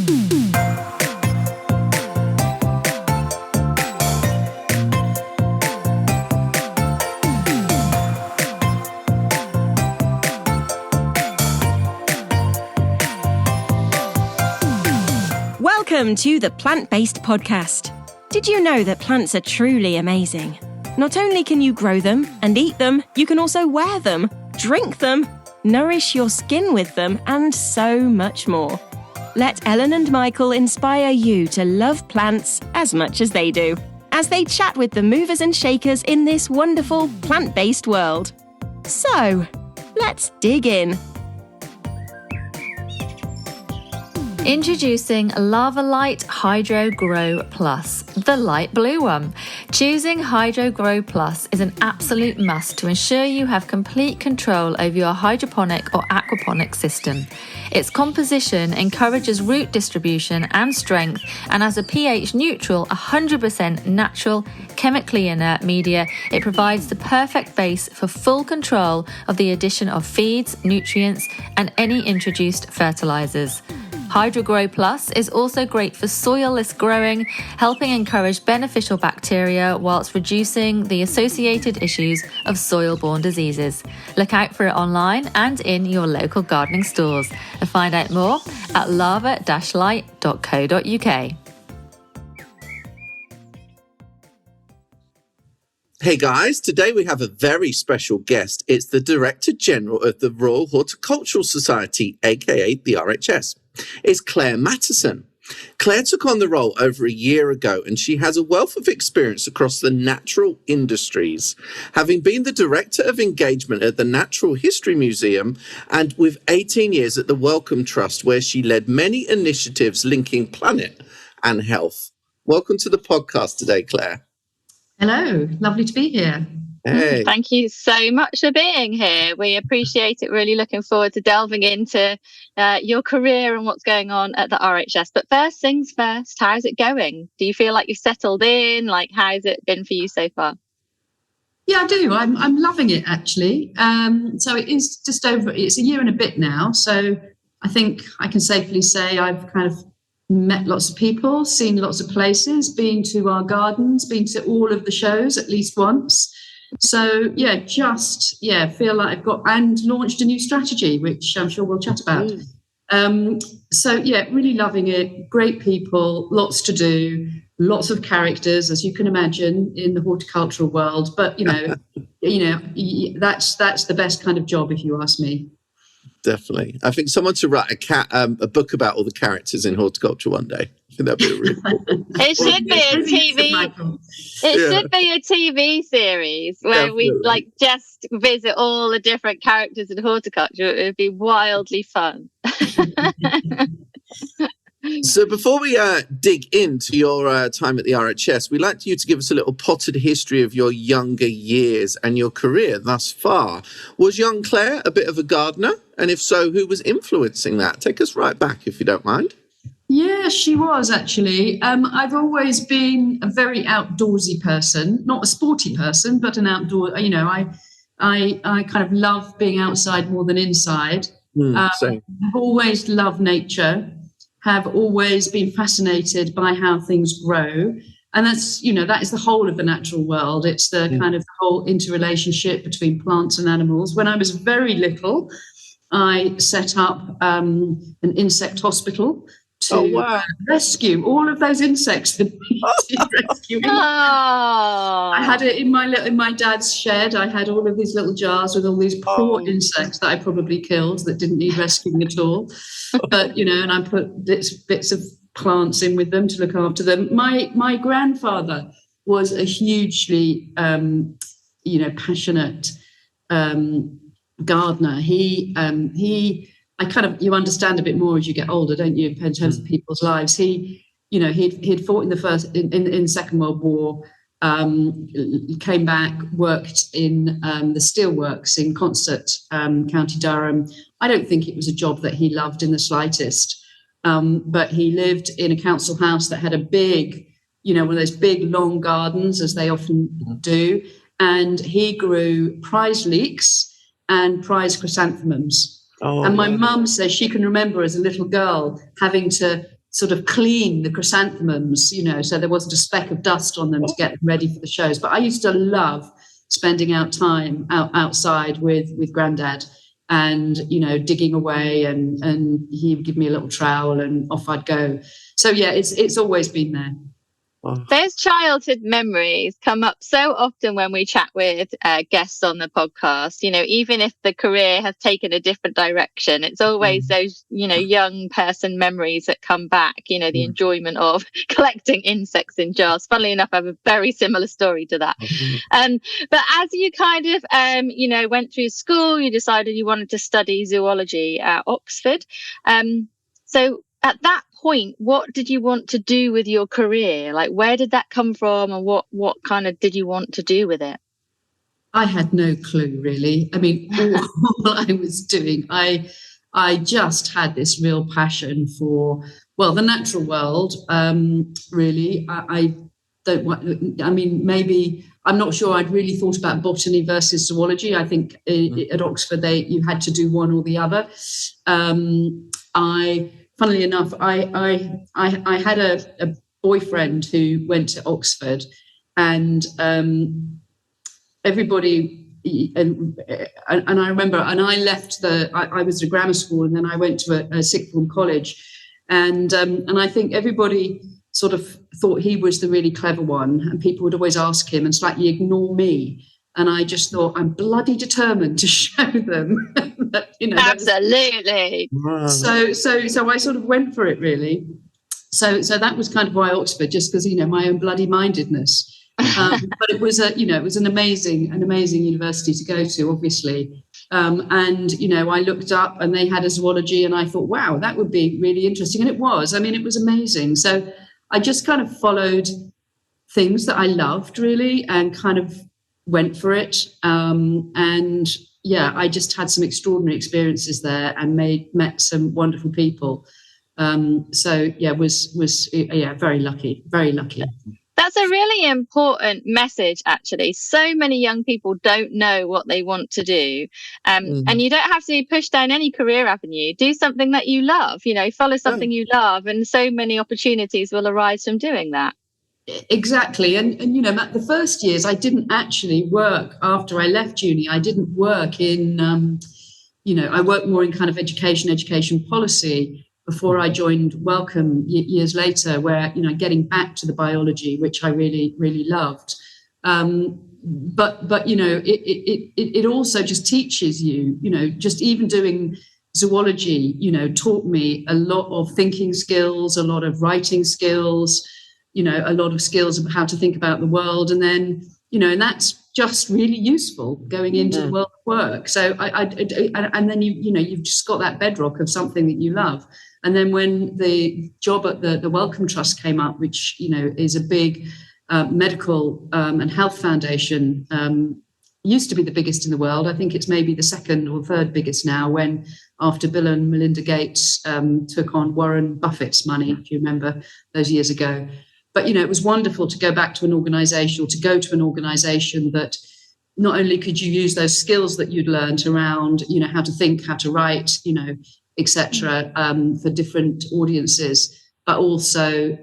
Welcome to the Plant-Based Podcast. Did you know that plants are truly amazing? Not only can you grow them and eat them, you can also wear them, drink them, nourish your skin with them, and so much more. Let Ellen and Michael inspire you to love plants as much as they do, as they chat with the movers and shakers in this wonderful plant-based world. So, let's dig in. Introducing Lava Light Hydro Grow Plus, the light blue one. Choosing Hydro Grow Plus is an absolute must to ensure you have complete control over your hydroponic or aquaponic system. Its composition encourages root distribution and strength, and as a pH neutral, 100% natural, chemically inert media, it provides the perfect base for full control of the addition of feeds, nutrients, and any introduced fertilizers. HydroGrow Plus is also great for soilless growing, helping encourage beneficial bacteria whilst reducing the associated issues of soil-borne diseases. Look out for it online and in your local gardening stores. And find out more at lava-light.co.uk. Hey guys, today we have a very special guest. It's the Director General of the Royal Horticultural Society, aka the RHS. It's Clare Matterson. Clare took on the role over a year ago, and she has a wealth of experience across the natural industries, having been the Director of Engagement at the Natural History Museum and with 18 years at the Wellcome Trust, where she led many initiatives linking planet and health. Welcome to the podcast today, Clare. Hello, lovely to be here. Hey. Thank you so much for being here. We appreciate it. Really looking forward to delving into your career and what's going on at the RHS. But first things first, how's it going? Do you feel like you've settled in? Like, how's it been for you so far? Yeah, I do. I'm loving it, actually. So it is it's a year and a bit now. So I think I can safely say I've kind of met lots of people, seen lots of places, been to our gardens, been to all of the shows at least once. So feel like I've got and launched a new strategy, which I'm sure we'll chat about. Really loving it. Great people, lots to do, lots of characters, as you can imagine, in the horticultural world. But that's the best kind of job, if you ask me. Definitely. I think someone to write a book about all the characters in horticulture one day. I think that'd be a really cool. It should be a TV. Should be a TV series where Definitely. we just visit all the different characters in horticulture. It would be wildly fun. So before we dig into your time at the RHS, we'd like you to give us a little potted history of your younger years and your career thus far. Was young Clare a bit of a gardener? And if so, who was influencing that? Take us right back, if you don't mind. Yeah, she was actually. I've always been a very outdoorsy person, not a sporty person, but an outdoor. I kind of love being outside more than inside. Same. I've always loved nature. Have always been fascinated by how things grow, and that is the whole of the natural world. It's the kind of whole interrelationship between plants and animals. When I was very little, I set up an insect hospital to rescue all of those insects that needed rescuing. I had it in my dad's shed. I had all of these little jars with all these poor insects that I probably killed that didn't need rescuing at all. But and I put bits of plants in with them to look after them. My grandfather was a hugely passionate gardener. You understand a bit more as you get older, don't you, in terms of people's lives. He'd fought in the Second World War, came back, worked in the steelworks in Consett, County Durham. I don't think it was a job that he loved in the slightest, but he lived in a council house that had a big, one of those big long gardens, as they often do, and he grew prize leeks and prize chrysanthemums. And my mum says she can remember as a little girl having to sort of clean the chrysanthemums, so there wasn't a speck of dust on them to get them ready for the shows. But I used to love spending time outside with Grandad, and digging away, and he would give me a little trowel and off I'd go. So yeah, it's always been there. Those childhood memories come up so often when we chat with guests on the podcast. Even if the career has taken a different direction, it's always those, young person memories that come back, the enjoyment of collecting insects in jars. Funnily enough, I have a very similar story to that. But as you kind of, went through school, you decided you wanted to study zoology at Oxford. So at that point, what did you want to do with your career? Like, where did that come from, and what kind of did you want to do with it? I had no clue, really. I mean, all I was doing, I just had this real passion for, the natural world. Really, I don't want. I mean, maybe I'm not sure. I'd really thought about botany versus zoology. I think at Oxford you had to do one or the other. Funnily enough, I had a boyfriend who went to Oxford, and everybody, and I remember, and I left I was at a grammar school, and then I went to a sixth form college, and I think everybody sort of thought he was the really clever one, and people would always ask him and slightly ignore me. And I just thought, I'm bloody determined to show them that, Absolutely. So I sort of went for it, really. So that was kind of why Oxford, just because, my own bloody mindedness. But it was it was an amazing university to go to, obviously. And I looked up, and they had a zoology, and I thought, wow, that would be really interesting. And it was. I mean, it was amazing. So I just kind of followed things that I loved, really, and kind of went for it. And yeah, I just had some extraordinary experiences there, and met some wonderful people. So yeah, was very lucky. That's a really important message, actually. So many young people don't know what they want to do. And you don't have to push down any career avenue. Do something that you love, follow something you love, and so many opportunities will arise from doing that. Exactly. And Matt, the first years I didn't actually work after I left uni. I didn't work in, I worked more in kind of education policy before I joined Wellcome years later, where, getting back to the biology, which I really, really loved. But it also just teaches you, just even doing zoology, taught me a lot of thinking skills, a lot of writing skills, a lot of skills of how to think about the world. And then, and that's just really useful going into the world of work. So and then you've just got that bedrock of something that you love. And then when the job at the Wellcome Trust came up, which, is a big medical and health foundation, used to be the biggest in the world. I think it's maybe the second or third biggest now, when after Bill and Melinda Gates took on Warren Buffett's money, if you remember those years ago. But, it was wonderful to go back to an organization, or to go to an organization that not only could you use those skills that you'd learned around, how to think, how to write, etc., for different audiences, but also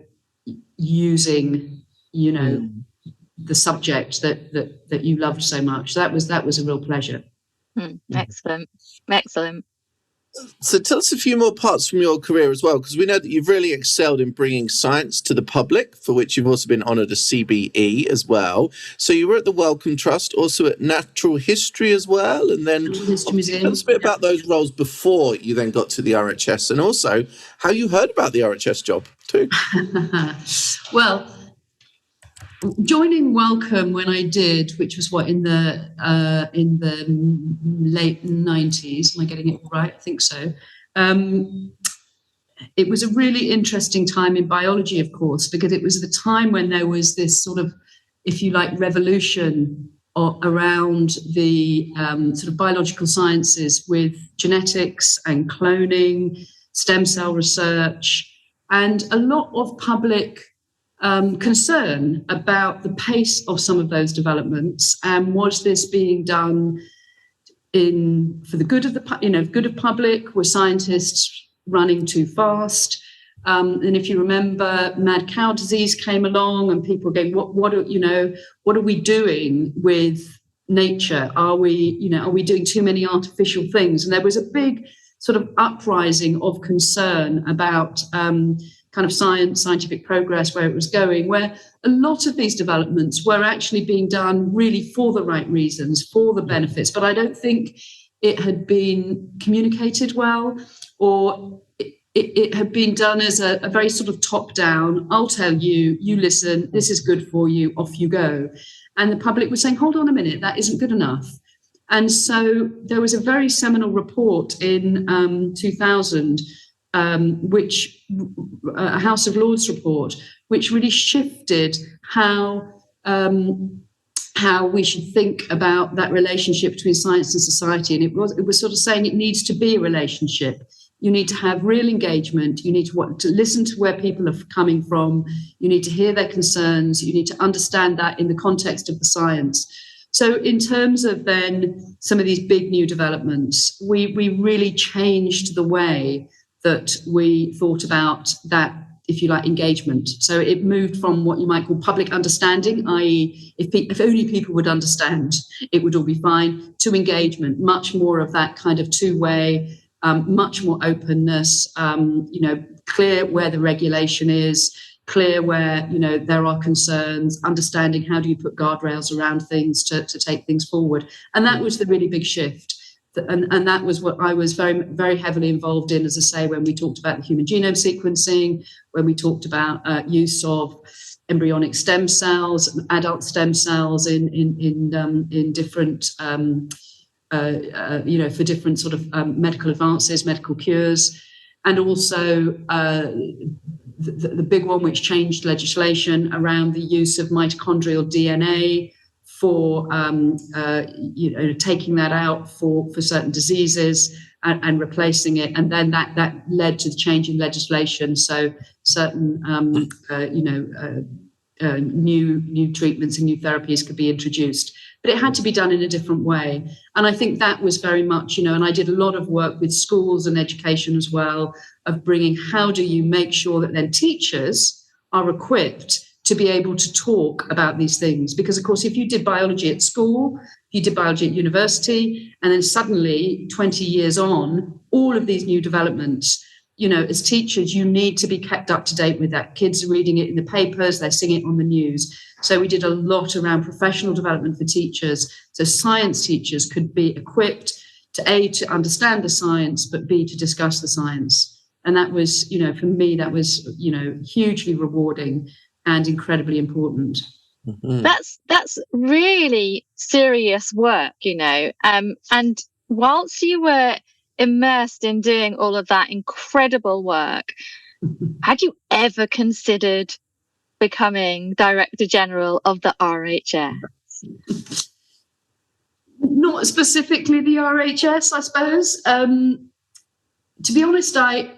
using, the subject that you loved so much. That was a real pleasure. Excellent. So tell us a few more parts from your career as well, because we know that you've really excelled in bringing science to the public, for which you've also been honoured a CBE as well. So you were at the Wellcome Trust, also at Natural History as well, and then tell us a bit about those roles before you then got to the RHS, and also how you heard about the RHS job too. Well, joining Wellcome when I did, which was in the late 90s. Am I getting it right? I think so. It was a really interesting time in biology, of course, because it was the time when there was this sort of, if you like, revolution around the sort of biological sciences, with genetics and cloning, stem cell research, and a lot of public concern about the pace of some of those developments, and was this being done for the good of the good of public? Were scientists running too fast? And if you remember, mad cow disease came along, and people were going, what are we doing with nature? Are we doing too many artificial things? And there was a big sort of uprising of concern about kind of scientific progress, where it was going, where a lot of these developments were actually being done really for the right reasons, for the benefits. But I don't think it had been communicated well, or it had been done as a very sort of top-down, I'll tell you, you listen, this is good for you, off you go. And the public was saying, hold on a minute, that isn't good enough. And so there was a very seminal report in 2000, which a House of Lords report, which really shifted how we should think about that relationship between science and society. And it was sort of saying it needs to be a relationship. You need to have real engagement. You need to listen to where people are coming from. You need to hear their concerns. You need to understand that in the context of the science. So in terms of then some of these big new developments, we really changed the way that we thought about that, if you like, engagement. So it moved from what you might call public understanding, i.e. if only people would understand, it would all be fine, to engagement, much more of that kind of two-way, much more openness, clear where the regulation is, clear where, there are concerns, understanding how do you put guardrails around things to take things forward. And that was the really big shift. And that was what I was very, very heavily involved in, as I say, when we talked about the human genome sequencing, when we talked about use of embryonic stem cells, adult stem cells in different, for different sort of medical advances, medical cures, and also the big one which changed legislation around the use of mitochondrial DNA for taking that out for certain diseases and replacing it, and then that led to the change in legislation. So certain new treatments and new therapies could be introduced, but it had to be done in a different way. And I think that was very much, and I did a lot of work with schools and education as well, of bringing how do you make sure that then teachers are equipped to be able to talk about these things. Because, of course, if you did biology at school, if you did biology at university, and then suddenly 20 years on, all of these new developments, as teachers, you need to be kept up to date with that. Kids are reading it in the papers, they're seeing it on the news. So we did a lot around professional development for teachers. So science teachers could be equipped to A, to understand the science, but B, to discuss the science. And that was, for me, that was, hugely rewarding and incredibly important. Mm-hmm. That's really serious work, and whilst you were immersed in doing all of that incredible work, had you ever considered becoming Director General of the RHS? Not specifically the RHS, I suppose. To be honest, I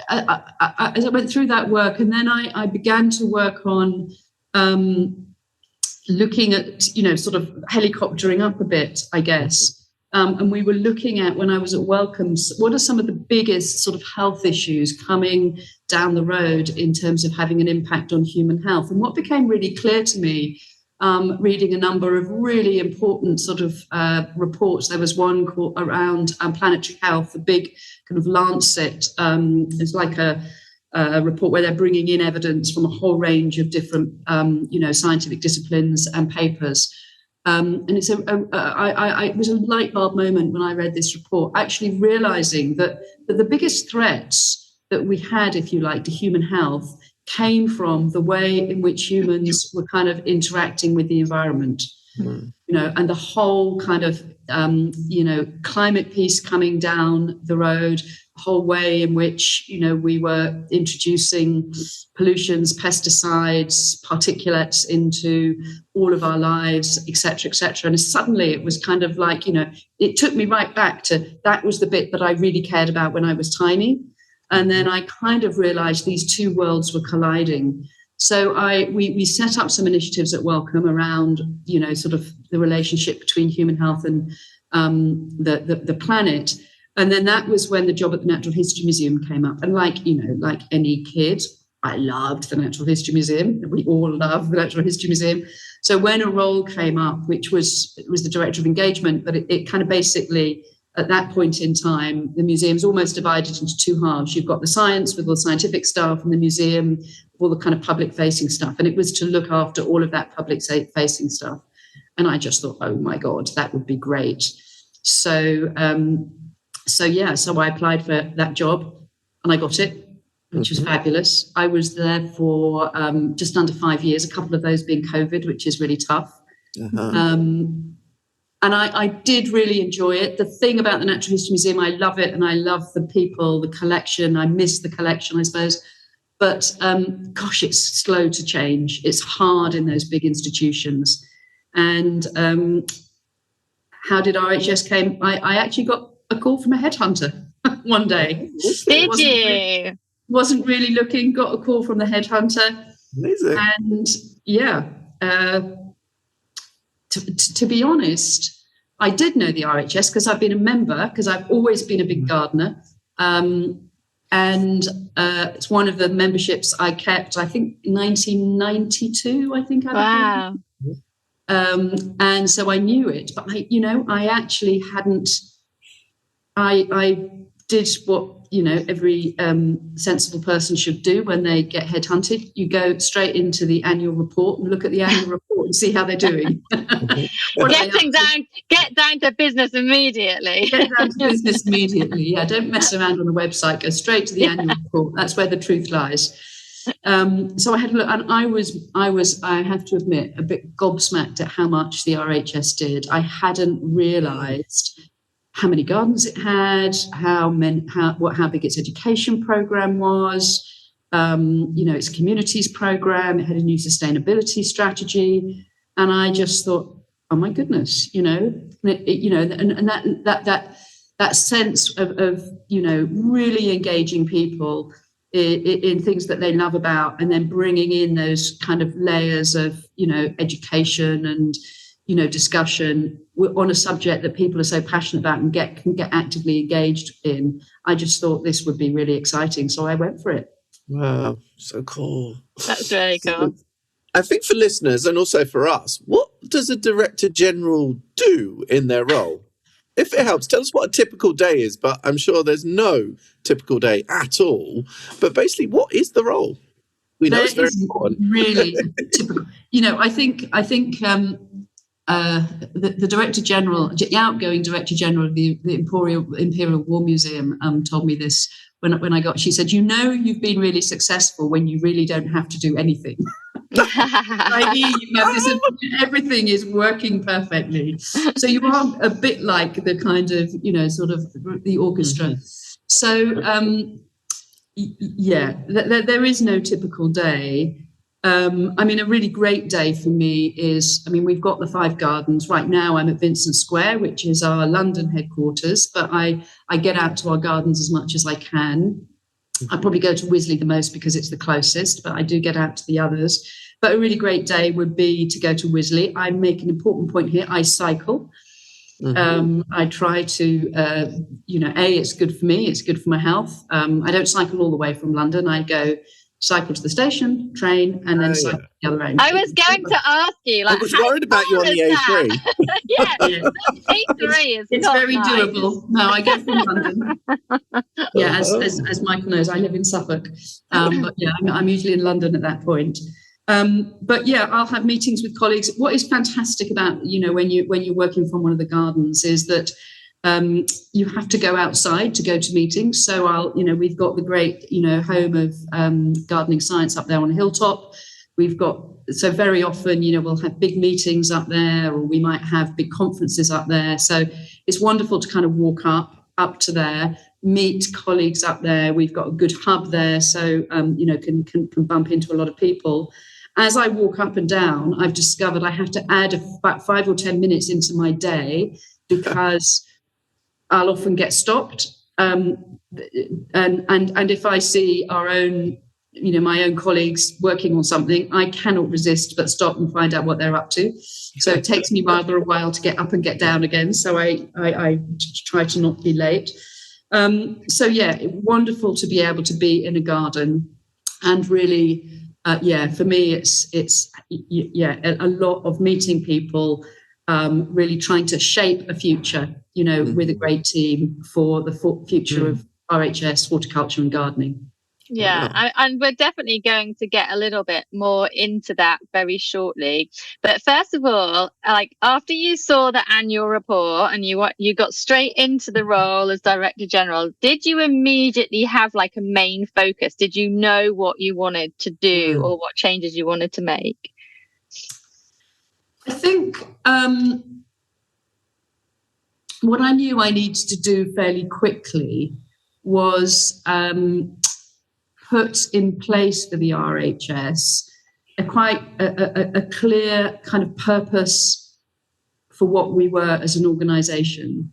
as I went through that work, and then I began to work on looking at, sort of helicoptering up a bit, I guess. And we were looking at, when I was at Wellcome, what are some of the biggest sort of health issues coming down the road in terms of having an impact on human health? And what became really clear to me, reading a number of really important sort of reports, there was one called around planetary health, the big kind of Lancet. It's like a report where they're bringing in evidence from a whole range of different, scientific disciplines and papers. And it was a light bulb moment when I read this report, actually realizing that the biggest threats that we had, if you like, to human health came from the way in which humans were kind of interacting with the environment, and the whole kind of, climate piece coming down the road, the whole way in which, we were introducing pollutions, pesticides, particulates into all of our lives, et cetera, et cetera. And suddenly it was kind of like, it took me right back to, that was the bit that I really cared about when I was tiny. And then I kind of realized these two worlds were colliding. So we set up some initiatives at Wellcome around, sort of the relationship between human health and the planet. And then that was when the job at the Natural History Museum came up. And like any kid, I loved the Natural History Museum. We all love the Natural History Museum. So when a role came up, which was the director of engagement, but it kind of basically, at that point in time, the museum's almost divided into two halves. You've got the science with all the scientific staff, and the museum with all the kind of public-facing stuff. And it was to look after all of that public-facing stuff. And I just thought, oh my God, that would be great. So I applied for that job and I got it, which was fabulous. I was there for just under 5 years, a couple of those being COVID, which is really tough. And I did really enjoy it. The thing about the Natural History Museum, I love it, and I love the people, the collection. I miss the collection, I suppose. But gosh, it's slow to change. It's hard in those big institutions. And how did RHS came? I actually got a call from a headhunter one day. Did you? Wasn't really looking, got a call from the headhunter. Amazing. And yeah, to be honest, I did know the RHS because I've been a member, because I've always been a big gardener. And it's one of the memberships I kept, I think, 1992, I think. Wow. And so I knew it, but I actually hadn't, I did what, every sensible person should do when they get headhunted. You go straight into the annual report and look at the annual report and see how they're doing. Get down to business immediately. Get down to business immediately. Yeah, don't mess around on the website. Go straight to the annual report. That's where the truth lies. So I had a look, and I was, I have to admit, a bit gobsmacked at how much the RHS did. I hadn't realised how many gardens it had, how big its education program was, its communities program. It had a new sustainability strategy, and I just thought, oh my goodness, and that sense of really engaging people in things that they love about, and then bringing in those kind of layers of education and discussion on a subject that people are so passionate about and can get actively engaged in. I just thought this would be really exciting, so I went for it. Wow, so cool. That's really cool. I think for listeners and also for us, what does a Director General do in their role? If it helps, tell us what a typical day is, but I'm sure there's no typical day at all. But basically, what is the role? We know it's very important. Really typical. I think the Director General, the outgoing Director General of the Imperial War Museum, told me this when I got. She said, "You've been really successful when you really don't have to do anything." Everything is working perfectly. So you are a bit like the kind of sort of the orchestra. Mm-hmm. So there is no typical day. A really great day for me is, we've got the 5 gardens. Right now I'm at Vincent Square, which is our London headquarters, but I get out to our gardens as much as I can. I probably go to Wisley the most because it's the closest, but I do get out to the others. But a really great day would be to go to Wisley. I make an important point here. I cycle. Mm-hmm. I try to, it's good for me. It's good for my health. I don't cycle all the way from London. I go cycle to the station, train, and then cycle to the other end. I was going to ask you. I was worried about you on the A3. A3 is it's very nice. Doable. No, I get from London. Yeah, as Michael knows, I live in Suffolk. But yeah, I'm usually in London at that point. But yeah, I'll have meetings with colleagues. What is fantastic about when you're working from one of the gardens is that you have to go outside to go to meetings. So we've got the great home of gardening science up there on a hilltop. So very often we'll have big meetings up there, or we might have big conferences up there. So it's wonderful to kind of walk up to there, meet colleagues up there. We've got a good hub there, so can bump into a lot of people. As I walk up and down, I've discovered I have to add about 5 or 10 minutes into my day, because I'll often get stopped. And if I see our own, my own colleagues working on something, I cannot resist but stop and find out what they're up to. So it takes me rather a while to get up and get down again. So I try to not be late. So yeah, wonderful to be able to be in a garden, and really, for me, it's a lot of meeting people, really trying to shape a future, with a great team for the future of RHS, horticulture and gardening. Yeah, and we're definitely going to get a little bit more into that very shortly. But first of all, like after you saw the annual report and you got straight into the role as Director General, did you immediately have like a main focus? Did you know what you wanted to do or what changes you wanted to make? I think what I knew I needed to do fairly quickly was put in place for the RHS a clear kind of purpose for what we were as an organisation.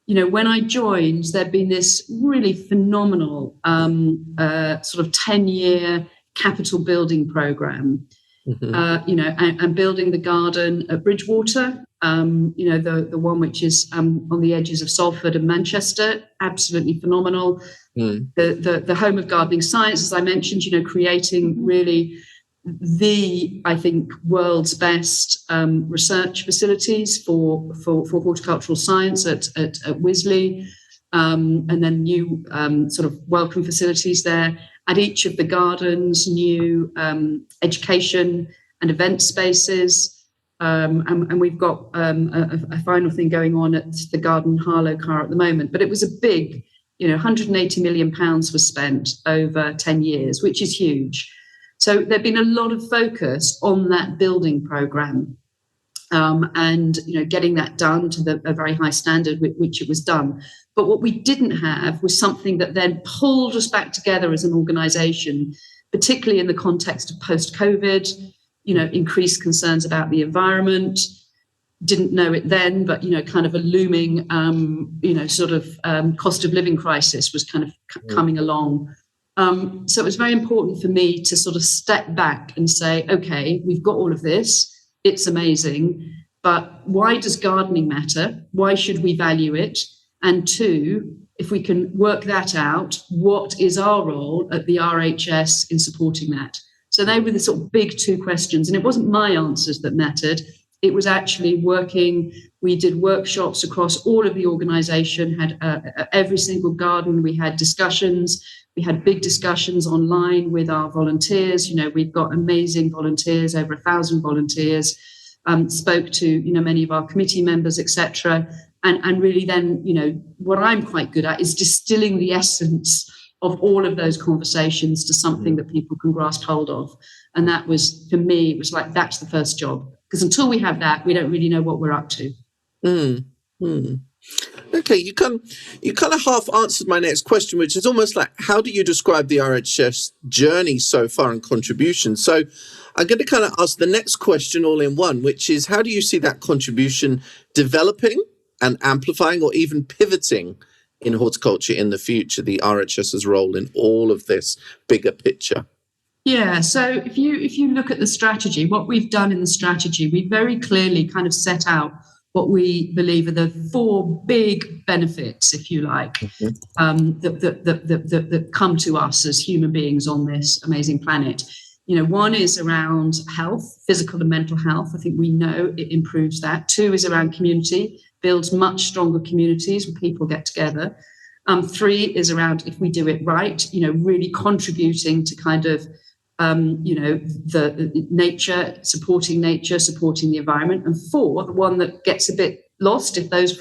When I joined, there'd been this really phenomenal sort of 10-year capital building programme, and building the garden at Bridgewater, the one which is on the edges of Salford and Manchester, absolutely phenomenal. The home of gardening science, as I mentioned, creating really I think, world's best research facilities for horticultural science at Wisley, and then new sort of Wellcome facilities there. At each of the gardens, new education and event spaces. And we've got a final thing going on at the Garden Harlow Car at the moment. But it was a big, £180 million was spent over 10 years, which is huge. So there'd been a lot of focus on that building programme, and getting that done to a very high standard with which it was done. But what we didn't have was something that then pulled us back together as an organisation, particularly in the context of post-COVID, increased concerns about the environment. Didn't know it then, but kind of a looming cost of living crisis was kind of coming along. So it was very important for me to sort of step back and say, okay, we've got all of this, it's amazing, but why does gardening matter? Why should we value it? And two, if we can work that out, what is our role at the RHS in supporting that? So they were the sort of big two questions, and it wasn't my answers that mattered. It was actually working. We did workshops across all of the organisation, had every single garden. We had discussions. We had big discussions online with our volunteers. We've got amazing volunteers, over 1,000 volunteers. Spoke to many of our committee members, etc. And really then, what I'm quite good at is distilling the essence of all of those conversations to something that people can grasp hold of. And that was, for me, it was like, that's the first job. Because until we have that, we don't really know what we're up to. Okay, you kind of half answered my next question, which is almost like, how do you describe the RHS journey so far and contribution? So I'm going to kind of ask the next question all in one, which is, how do you see that contribution developing and amplifying or even pivoting in horticulture in the future, the RHS's role in all of this bigger picture? Yeah, so if you look at the strategy, what we've done in the strategy, we very clearly kind of set out what we believe are the four big benefits, if you like, that come to us as human beings on this amazing planet. One is around health, physical and mental health. I think we know it improves that. Two is around community, builds much stronger communities where people get together. Three is around, if we do it right, really contributing to kind of the nature, supporting the environment. And four, the one that gets a bit lost, if those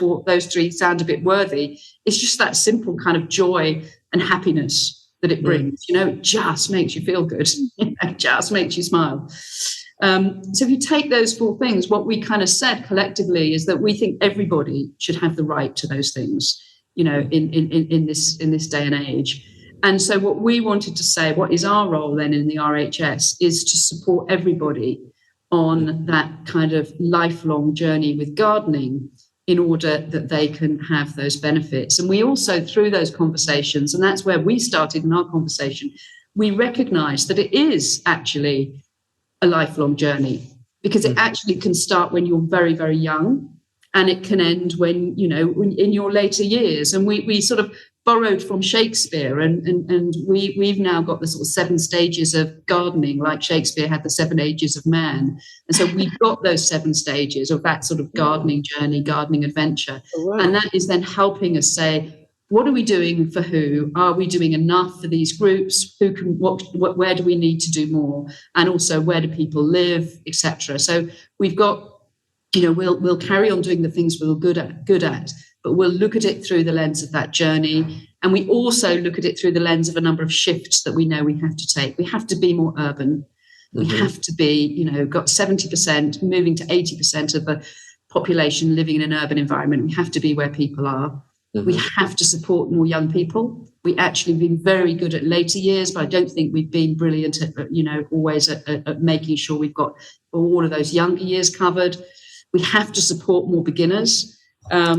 three sound a bit worthy, it's just that simple kind of joy and happiness that it brings. It just makes you feel good. It just makes you smile. So if you take those four things, what we kind of said collectively is that we think everybody should have the right to those things, in this day and age. And so what we wanted to say, what is our role then in the RHS, is to support everybody on that kind of lifelong journey with gardening in order that they can have those benefits. And we also, through those conversations, and that's where we started in our conversation, we recognise that it is actually a lifelong journey, because it actually can start when you're very, very young, and it can end when, in your later years. And we sort of borrowed from Shakespeare, and we've now got the sort of 7 stages of gardening, like Shakespeare had the 7 ages of man. And so we've got those 7 stages of that sort of gardening journey, gardening adventure. Right. And that is then helping us say, what are we doing for who? Are we doing enough for these groups? Who can, where do we need to do more? And also, where do people live, etc. So we've got, we'll carry on doing the things we're good at, but we'll look at it through the lens of that journey. And we also look at it through the lens of a number of shifts that we know we have to take. We have to be more urban. We have to be, got 70%, moving to 80% of the population living in an urban environment. We have to be where people are. We have to support more young people. We actually have been very good at later years, but I don't think we've been brilliant at, always at making sure we've got all of those younger years covered. We have to support more beginners. I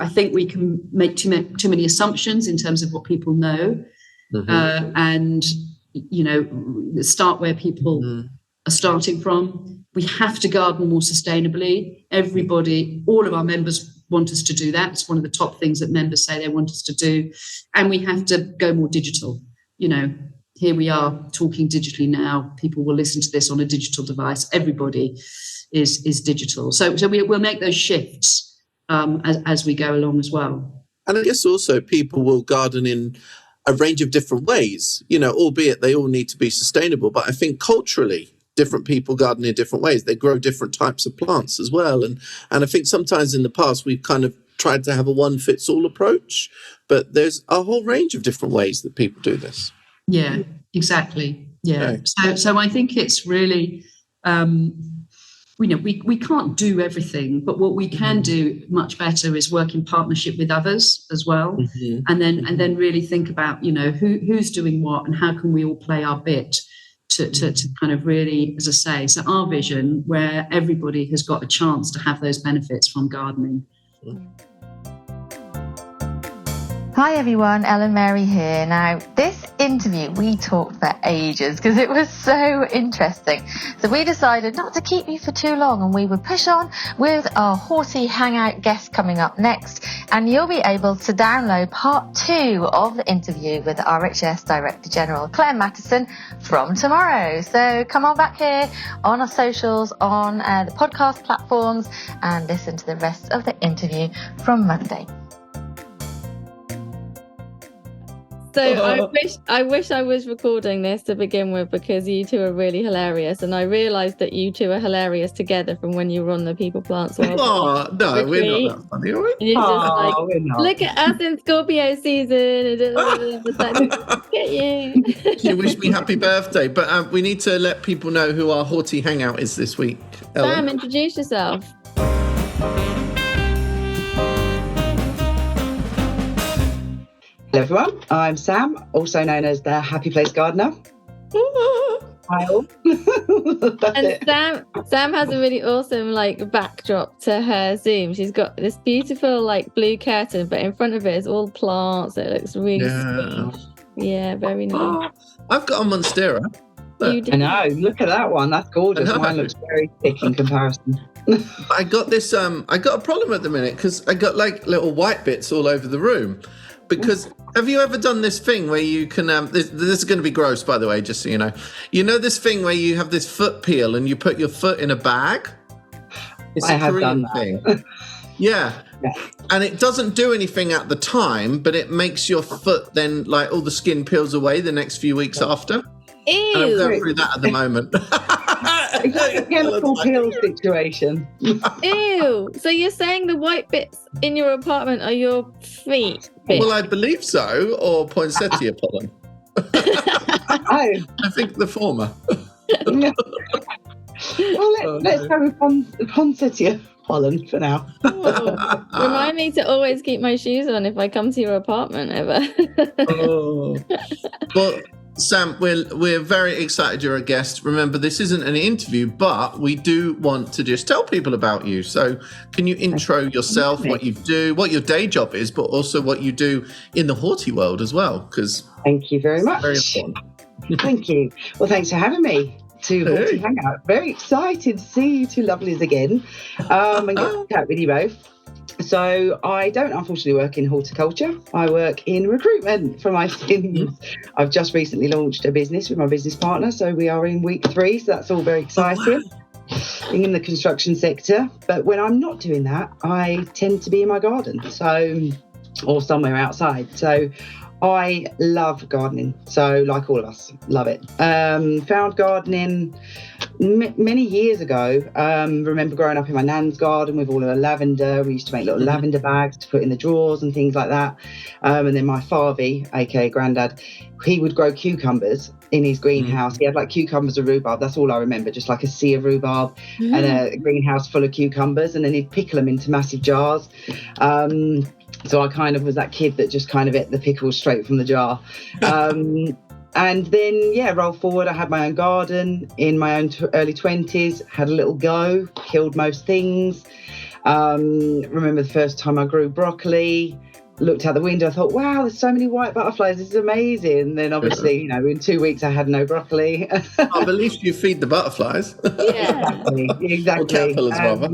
think we can make too many assumptions in terms of what people know, and start where people are starting from. We have to garden more sustainably. All of our members want us to do that. It's one of the top things that members say they want us to do, and we have to go more digital. Here we are talking digitally now. People will listen to this on a digital device. Everybody is digital. So we'll make those shifts as we go along as well. And I guess also people will garden in a range of different ways, albeit they all need to be sustainable. But I think culturally, different people garden in different ways. They grow different types of plants as well. And I think sometimes in the past, we've kind of tried to have a one-fits-all approach, but there's a whole range of different ways that people do this. Yeah, exactly. Yeah. Okay. So I think it's really... we can't do everything, but what we can do much better is work in partnership with others as well, and then really think about who's doing what and how can we all play our bit to kind of really, as I say, so our vision where everybody has got a chance to have those benefits from gardening. Hi everyone, Ellen Mary here. Now, this interview, we talked for ages because it was so interesting. So we decided not to keep you for too long and we would push on with our Horti Hangout guest coming up next. And you'll be able to download part 2 of the interview with RHS Director General Clare Matterson from tomorrow. So come on back here on our socials, on the podcast platforms, and listen to the rest of the interview from Monday. So I wish I was recording this to begin with, because you two are really hilarious, and I realised that you two are hilarious together from when you were on the People Plants World. Oh no, we're not that funny, are we? You're just we're not. Look at us in Scorpio season. Look at you. You wish me happy birthday, but we need to let people know who our Horti Hangout is this week. Ellen. Sam, introduce yourself. Hello everyone, I'm Sam, also known as the Happy Place Gardener. Hi all. And Sam has a really awesome backdrop to her Zoom. She's got this beautiful blue curtain, but in front of it is all plants. It looks really sweet. Yeah, very nice. I've got a Monstera. I know, look at that one. That's gorgeous. Mine looks very thick in comparison. I got this. I got a problem at the minute because I got little white bits all over the room. Because have you ever done this thing where you can, this is going to be gross, by the way, just so you know. You know this thing where you have this foot peel and you put your foot in a bag? It's a Korean thing. Yeah. And it doesn't do anything at the time, but it makes your foot then, all the skin peels away the next few weeks after. Ew. And I'm going through that at the moment. It's like a chemical peel situation. Ew. So you're saying the white bits in your apartment are your feet? Well, I believe so, or poinsettia pollen. I think the former. Well, let's go with poinsettia pollen for now. Remind me to always keep my shoes on if I come to your apartment ever. Well, Sam, we're very excited you're a guest. Remember, this isn't an interview, but we do want to just tell people about you. So can you intro yourself, what you do, what your day job is, but also what you do in the Horti world as well? Because thank you very much. Very important. Thank you. Well, thanks for having me to Horti Hangout. Very excited to see you two lovelies again and get to chat with you both. So I don't unfortunately work in horticulture. I work in recruitment for my sins. I've just recently launched a business with my business partner. So we are in week 3. So that's all very exciting. In the construction sector. But when I'm not doing that, I tend to be in my garden. Or somewhere outside. So I love gardening. So like all of us, love it. Found gardening many years ago. Remember growing up in my nan's garden with all of the lavender. We used to make little lavender bags to put in the drawers and things like that. And then my father, aka granddad, he would grow cucumbers in his greenhouse. He had like cucumbers and rhubarb. That's all I remember, just like a sea of rhubarb and a greenhouse full of cucumbers. And then he'd pickle them into massive jars. So I kind of was that kid that just kind of ate the pickles straight from the jar. And then, roll forward, I had my own garden in my own early 20s, had a little go, killed most things. Remember the first time I grew broccoli, looked out the window, I thought, wow, there's so many white butterflies, this is amazing. And then obviously, in 2 weeks I had no broccoli. At least you feed the butterflies. Yeah, exactly. Or caterpillars, rather.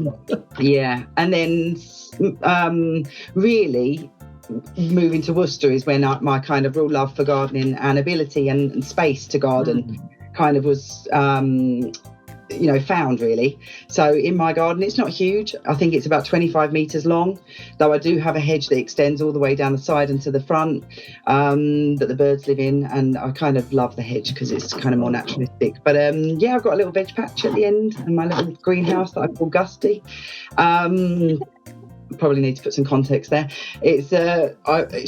Yeah, and then really moving to Worcester is when my kind of real love for gardening and ability and space to garden kind of was found really. So in my garden, it's not huge. I think it's about 25 metres long, though I do have a hedge that extends all the way down the side and to the front that the birds live in. And I kind of love the hedge because it's kind of more naturalistic. But I've got a little veg patch at the end and my little greenhouse that I call Gusty. Probably need to put some context there. It's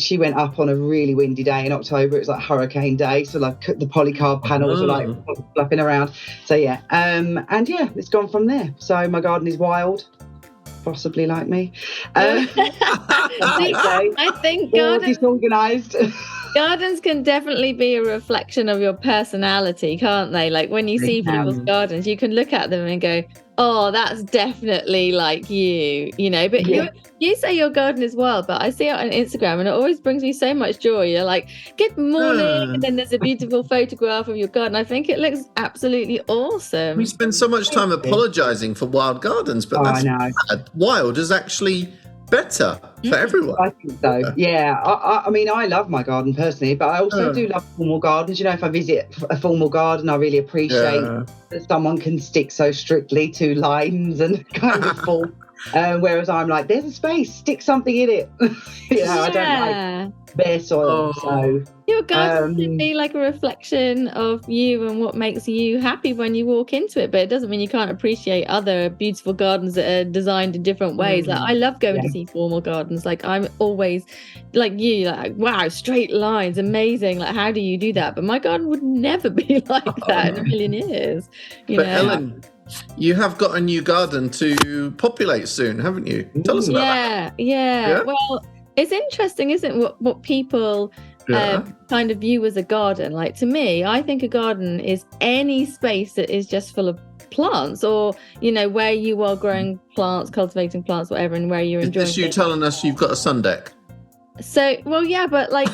she went up on a really windy day in October. It was like hurricane day, so like the polycarb panels were like flapping around. So it's gone from there. So my garden is wild, possibly like me. I think disorganised. Gardens can definitely be a reflection of your personality, can't they? Like when you see people's gardens, you can look at them and go, oh, that's definitely like you, but you say your garden is wild, but I see it on Instagram and it always brings me so much joy. You're like, good morning. And then there's a beautiful photograph of your garden. I think it looks absolutely awesome. We spend so much time apologising for wild gardens, but that's bad. Wild is actually better for everyone. I think so. Yeah. I mean, I love my garden personally, but I also do love formal gardens. If I visit a formal garden, I really appreciate that someone can stick so strictly to lines and kind of full. Whereas I'm like, there's a space, stick something in it. I don't like bare soil. So your garden should be like a reflection of you and what makes you happy when you walk into it. But it doesn't mean you can't appreciate other beautiful gardens that are designed in different ways. Like I love going to see formal gardens. Like I'm always like you, like wow, straight lines, amazing. Like how do you do that? But my garden would never be like that in a million years. Ellen, you have got a new garden to populate soon, haven't you? Tell us about that. Yeah. Well, it's interesting, isn't it, what people kind of view as a garden. Like to me, I think a garden is any space that is just full of plants or, where you are growing plants, cultivating plants, whatever, and where you're enjoying Is this you telling us you've got a sun deck? So, well, yeah, but like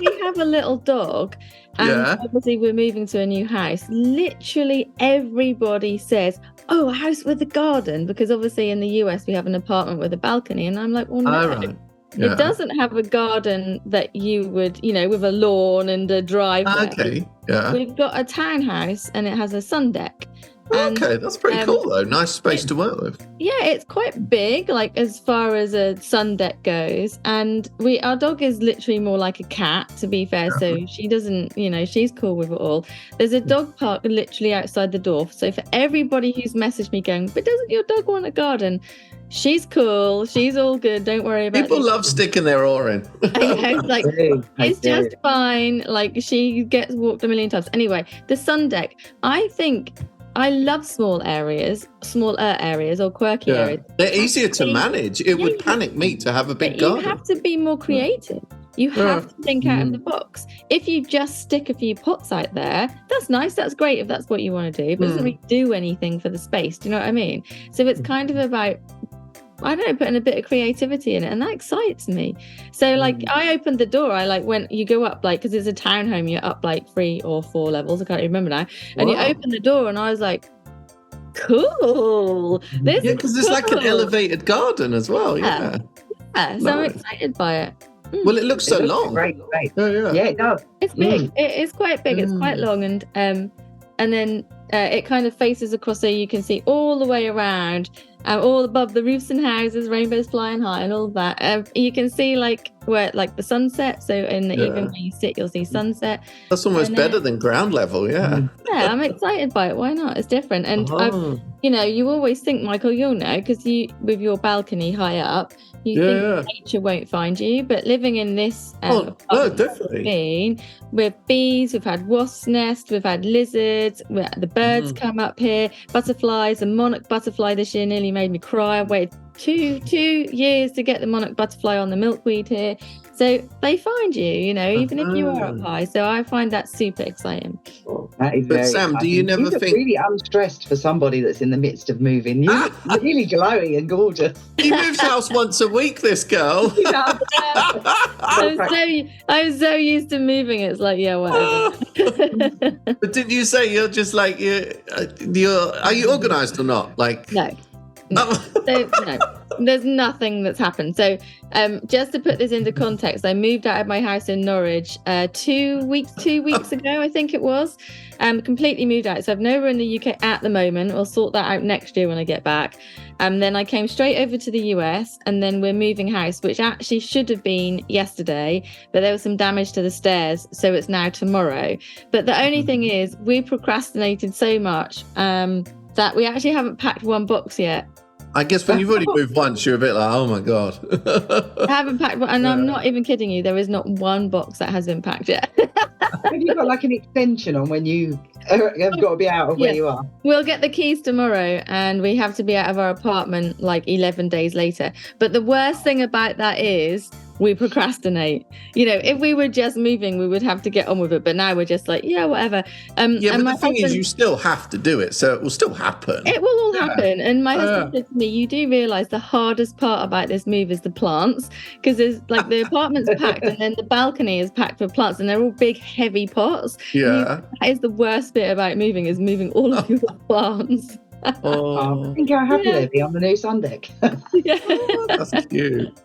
we have a little dog and obviously we're moving to a new house. Literally everybody says, oh, a house with a garden, because obviously in the US we have an apartment with a balcony. And I'm like, well, no, it doesn't have a garden that you would, with a lawn and a driveway. Okay, yeah. We've got a townhouse and it has a sun deck. Okay, that's pretty cool though. Nice space to work with. Yeah, it's quite big, like as far as a sun deck goes. And our dog is literally more like a cat, to be fair. So she doesn't, she's cool with it all. There's a dog park literally outside the door. So for everybody who's messaged me going, but doesn't your dog want a garden? She's cool. She's all good. Don't worry about it. People love sticking their our in. It's just fine. Like she gets walked a million times. Anyway, the sun deck, I love smaller areas or quirky areas. They're easier to manage. It would panic me to have a big garden. You have to be more creative. You have to think out of the box. If you just stick a few pots out there, that's nice. That's great if that's what you want to do. But it doesn't really do anything for the space. Do you know what I mean? So it's kind of about, I don't know, putting a bit of creativity in it, and that excites me. So like I opened the door, when you go up, like, because it's a townhome, you're up like 3 or 4 levels, I can't remember now, and you open the door and I was like, cool. This Yeah, because it's like an elevated garden as well. Yeah. So I'm excited by it. Well, it looks so long. Great. Yeah. Yeah, it does. It's big. It is quite big. It's quite long, and then it kind of faces across, so you can see all the way around, all above the roofs and houses, rainbows flying high, and all of that. You can see like where like the sunset. So even when you sit, you'll see sunset. That's almost better than ground level. Yeah. Yeah, I'm excited by it. Why not? It's different, and you always think, Michael, you'll know, because you with your balcony high up. You think nature won't find you, but living in this definitely. With bees, we've had wasp nests, we've had lizards, the birds come up here, butterflies. The monarch butterfly this year nearly made me cry. I waited two years to get the monarch butterfly on the milkweed here. So they find you, even if you are up high. So I find that super exciting. That is but Sam, exciting. do you never think really unstressed for somebody that's in the midst of moving? You're really glowing and gorgeous. He moves house once a week, this girl. I'm so used to moving. It's like, yeah, whatever. But didn't you say you're just like are you organised or not? Like no. So, no, there's nothing that's happened. So just to put this into context, I moved out of my house in Norwich 2 weeks ago, I think it was. Completely moved out. So I've nowhere in the UK at the moment. I'll sort that out next year when I get back. Then I came straight over to the US, and then we're moving house, which actually should have been yesterday, but there was some damage to the stairs, so it's now tomorrow. But the only thing is, we procrastinated so much that we actually haven't packed one box yet. I guess when you've already moved once, you're a bit like, oh my God. I haven't packed one, and I'm not even kidding you. There is not one box that has been packed yet. Have you got like an extension on when you have got to be out of where you are? We'll get the keys tomorrow, and we have to be out of our apartment like 11 days later. But the worst thing about that is we procrastinate. If we were just moving, we would have to get on with it. But now we're just like, yeah, whatever. But the thing is, you still have to do it, so it will still happen. It will all happen. And my husband said to me, you do realise the hardest part about this move is the plants, because there's like the apartment's packed, and then the balcony is packed with plants, and they're all big, heavy pots. Yeah. That is the worst bit about moving, is moving all of your plants. I think how happy they'd be on the new sun deck. That's cute.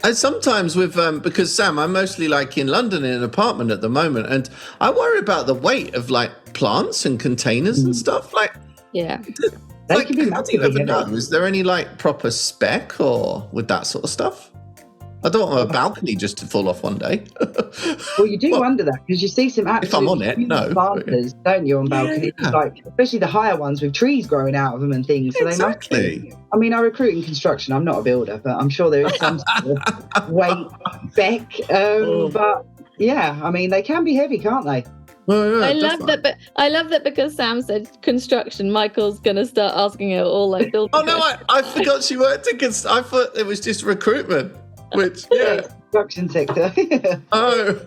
I sometimes with because Sam, I'm mostly like in London in an apartment at the moment, and I worry about the weight of like plants and containers and stuff. Like, They can be how do you ever know? Is there any like proper spec or with that sort of stuff? I don't want my balcony just to fall off one day. Well, you do wonder that, because you see some if I'm on it, planters, don't you, on balconies? Yeah. Like, especially the higher ones with trees growing out of them and things. So Exactly. they must be. I mean, I recruit in construction. I'm not a builder, but I'm sure there is some sort of weight spec. But yeah, I mean, they can be heavy, can't they? Well, yeah, I love that, but I love that because Sam said construction. Michael's gonna start asking her all like building. Oh no, I forgot she worked in I thought it was just recruitment. Which Construction sector.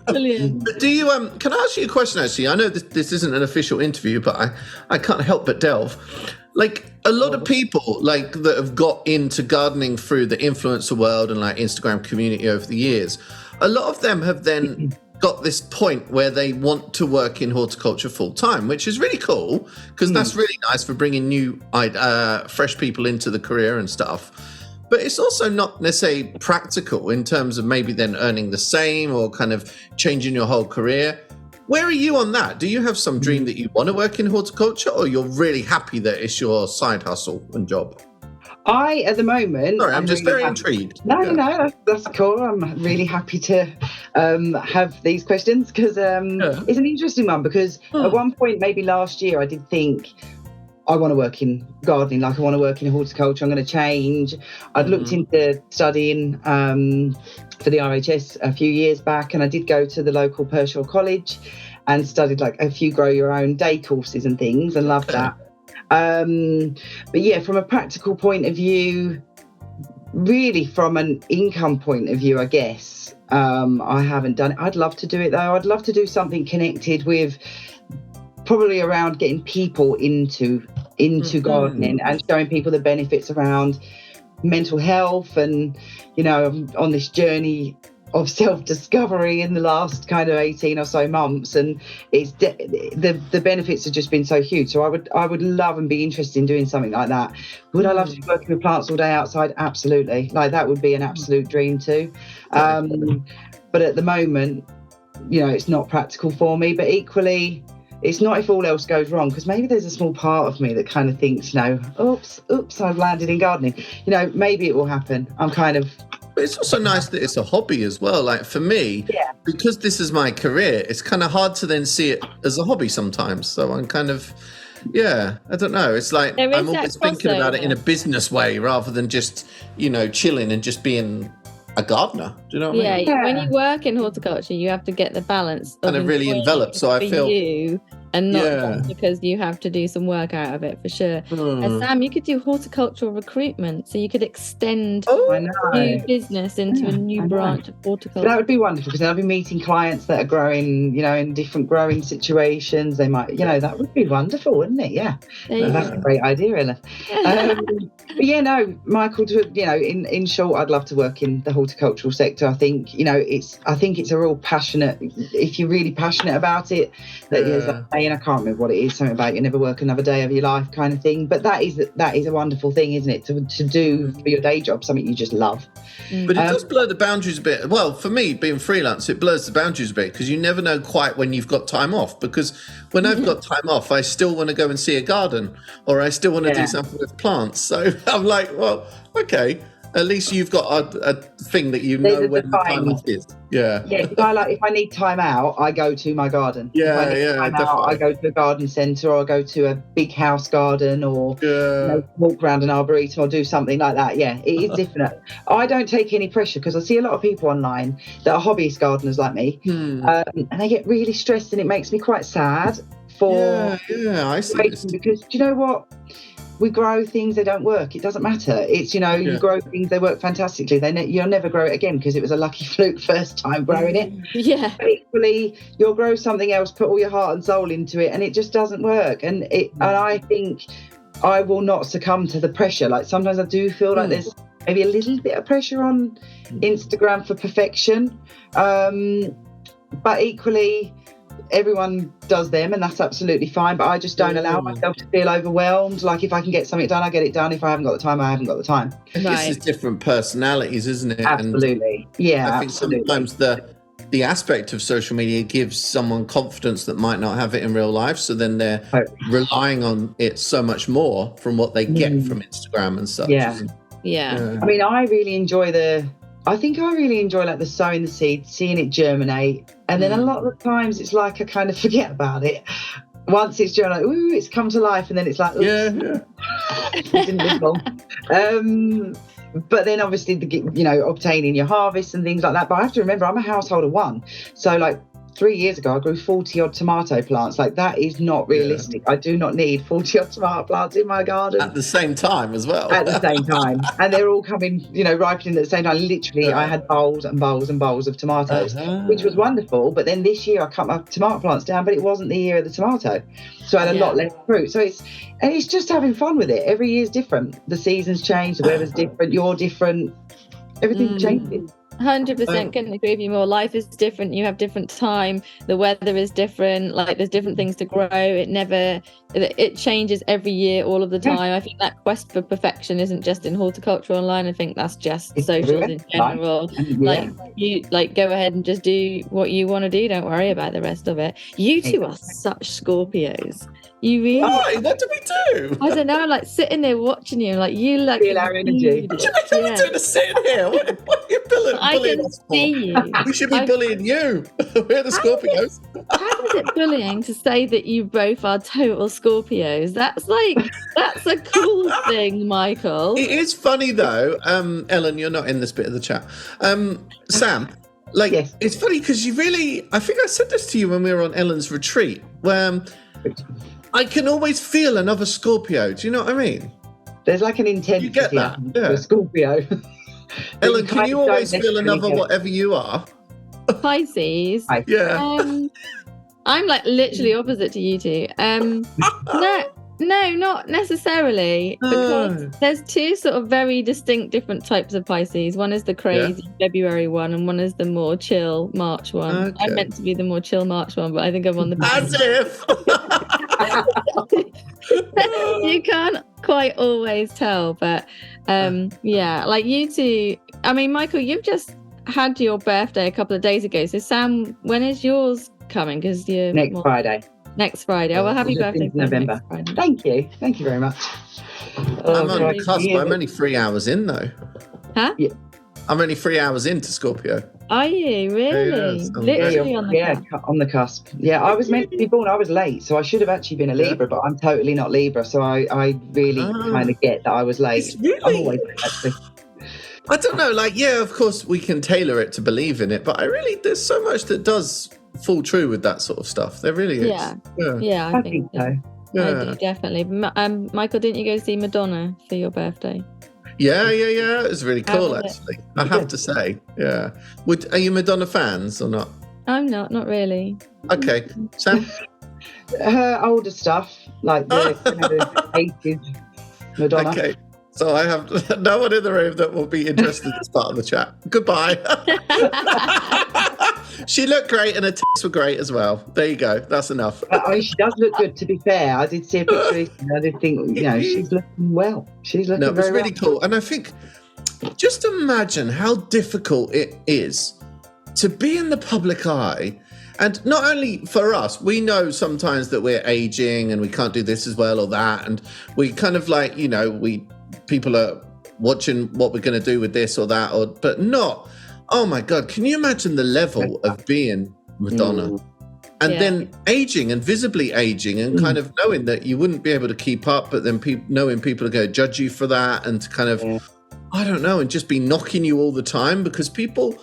Brilliant. But do you can I ask you a question actually? I know this isn't an official interview, but I can't help but delve. Like a lot of people like that have got into gardening through the influencer world and like Instagram community over the years, a lot of them have then got this point where they want to work in horticulture full time, which is really cool, because that's really nice for bringing new fresh people into the career and stuff. But it's also not necessarily practical in terms of maybe then earning the same or kind of changing your whole career. Where are you on that? Do you have some dream that you want to work in horticulture, or you're really happy that it's your side hustle and job? At the moment... Sorry, I'm just really very intrigued. No, that's cool. I'm really happy to have these questions, because it's an interesting one, because at one point, maybe last year, I did think, I want to work in gardening, like I want to work in horticulture, I'm going to change. I'd looked into studying for the RHS a few years back, and I did go to the local Pershore College and studied like a few grow your own day courses and things, and loved that. But yeah, from a practical point of view, really from an income point of view, I guess, I haven't done it. I'd love to do it though. I'd love to do something connected with probably around getting people into gardening and showing people the benefits around mental health. And, you know, on this journey of self-discovery in the last kind of 18 or so months, and it's the benefits have just been so huge. So I would love and be interested in doing something like that. Would I love to be working with plants all day outside? Absolutely. Like, that would be an absolute dream too. But at the moment, it's not practical for me. But equally, it's not if all else goes wrong, because maybe there's a small part of me that kind of thinks, oops, I've landed in gardening. Maybe it will happen. I'm kind of... But it's also nice that it's a hobby as well. Like, for me, because this is my career, it's kind of hard to then see it as a hobby sometimes. So I'm kind of, I don't know. It's like I'm always thinking about it in a business way rather than just, chilling and just being a gardener. Do you know what I mean? Yeah, when you work in horticulture, you have to get the balance of and it really envelops. So I feel you, and not just because you have to do some work out of it, for sure. And Sam, you could do horticultural recruitment, so you could extend new business into a new branch of horticulture. That would be wonderful, because I'll be meeting clients that are growing, in different growing situations. They might, that would be wonderful, wouldn't it? Yeah, that's a great idea, Ella. But Michael, in short, I'd love to work in the horticultural sector. I think it's a real passionate. If you're really passionate about it, and I can't remember what it is, something about you never work another day of your life kind of thing. But that is a wonderful thing, isn't it? To do for your day job something you just love. But it does blur the boundaries a bit. Well, for me, being freelance, it blurs the boundaries a bit, because you never know quite when you've got time off. Because when I've got time off, I still want to go and see a garden, or I still want to do something with plants. So I'm like, well, okay. At least you've got a thing that when the time off is. Yeah. Yeah, if I need time out, I go to my garden. Yeah, definitely. I go to a garden centre, or I go to a big house garden, or walk around an arboretum, or do something like that. Yeah, it is different. I don't take any pressure, because I see a lot of people online that are hobbyist gardeners like me, and they get really stressed, and it makes me quite sad for I see this. Because do you know what? We grow things, they don't work. It doesn't matter. It's, you grow things, they work fantastically. You'll never grow it again because it was a lucky fluke first time growing it. Yeah. But equally, you'll grow something else, put all your heart and soul into it, and it just doesn't work. And I think I will not succumb to the pressure. Like, sometimes I do feel like there's maybe a little bit of pressure on Instagram for perfection. But equally, everyone does them, and that's absolutely fine, but I just don't allow myself to feel overwhelmed. Like, if I can get something done, I get it done. If I haven't got the time, I haven't got the time. This is different personalities, isn't it? Absolutely. And I think sometimes the aspect of social media gives someone confidence that might not have it in real life, so then they're relying on it so much more from what they get from Instagram and such. I mean, I really enjoy like the sowing the seed, seeing it germinate, and then a lot of the times it's like I kind of forget about it. Once it's germinated, it's come to life, and then it's like, it didn't live long. But then obviously obtaining your harvest and things like that. But I have to remember, I'm a household of one, so like 3 years ago, I grew 40 odd tomato plants. Like, that is not realistic. I do not need 40 odd tomato plants in my garden. At the same time as well. At the same time. And they're all coming, ripening at the same time. Literally, I had bowls and bowls and bowls of tomatoes, which was wonderful. But then this year I cut my tomato plants down, but it wasn't the year of the tomato. So I had a lot less fruit. So it's just having fun with it. Every year's different. The seasons change, the weather's different, you're different. Everything changes. 100% couldn't agree with you more. Life is different. You have different time. The weather is different. Like, there's different things to grow. It changes every year, all of the time. I think that quest for perfection isn't just in horticulture online. I think that's just socials in general. Like, you go ahead and just do what you want to do. Don't worry about the rest of it. You two are such Scorpios. You really? Oh, what do we do? I don't know. I'm like sitting there watching you, like you like feel our energy. What do you mean we're doing sitting here? What are you bullying? I can see you. We should be bullying you. We're the Scorpios. How is it bullying to say that you both are total Scorpios? That's a cool thing, Michael. It is funny though. Ellen, you're not in this bit of the chat. Sam, it's funny because I think I said this to you when we were on Ellen's retreat, where I can always feel another Scorpio. Do you know what I mean? There's like an intensity. You get that? Yeah. For Scorpio. Ellen, can you always feel another whatever you are? Pisces. Yeah. I'm like literally opposite to you two. No, No, not necessarily. Because there's two sort of very distinct different types of Pisces. One is the crazy February one, and one is the more chill March one. Okay. I'm meant to be the more chill March one, but I think I'm on the As if! You can't quite always tell, but like you two. I mean, Michael, you've just had your birthday a couple of days ago. So Sam, when is yours coming? Because you're Friday. Next Friday. Oh, well, happy birthday, November. Thank you very much. I'm on the cusp. I'm only 3 hours in though. Huh? Yeah. I'm only 3 hours into Scorpio. Are you really? Yes, Literally on the cusp. On the cusp. Yeah, I was meant to be born. I was late, so I should have actually been a Libra, but I'm totally not Libra, so I really kind of get that I was late. I'm always late, actually. I don't know, of course we can tailor it to believe in it, but there's so much that does fall true with that sort of stuff. There really is. Yeah, I think so. Yeah. I do, definitely. Michael, didn't you go see Madonna for your birthday? Yeah. It was really cool, was it? actually. I have to say, yeah. Are you Madonna fans or not? I'm not really. Okay, Sam? Her older stuff, like the 80s Madonna. Okay. So I have no one in the room that will be interested in this part of the chat. Goodbye. She looked great and her tits were great as well. There you go. That's enough. She does look good, to be fair. I did see a picture and I did think, she's looking well. She's looking it was very really well. cool. And I think, just imagine how difficult it is to be in the public eye. And not only for us, we know sometimes that we're aging and we can't do this as well or that. And we kind of people are watching what we're going to do with this or that, but not. Oh my God! Can you imagine the level of being Madonna, and then aging and visibly aging, and kind of knowing that you wouldn't be able to keep up, but then knowing people are going to judge you for that, and to kind of, I don't know, and just be knocking you all the time because people.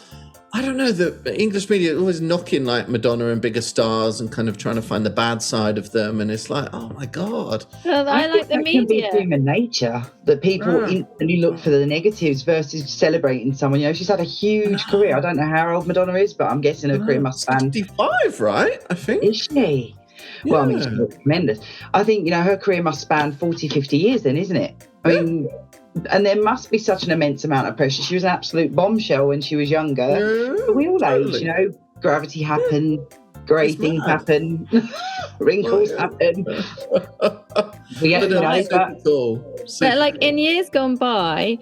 I don't know, the English media always knocking like Madonna and bigger stars and kind of trying to find the bad side of them. And it's like, oh my God. Well, I like the media. Can be human nature that people instantly look for the negatives versus celebrating someone. She's had a huge career. I don't know how old Madonna is, but I'm guessing her career must span 65, right? I think. Is she? Yeah. Well, I mean, she looks tremendous. I think, her career must span 40, 50 years then, isn't it? I mean, and there must be such an immense amount of pressure. She was an absolute bombshell when she was younger. But we all age, gravity happened, grey things happen, wrinkles happen. We get But like in years gone by,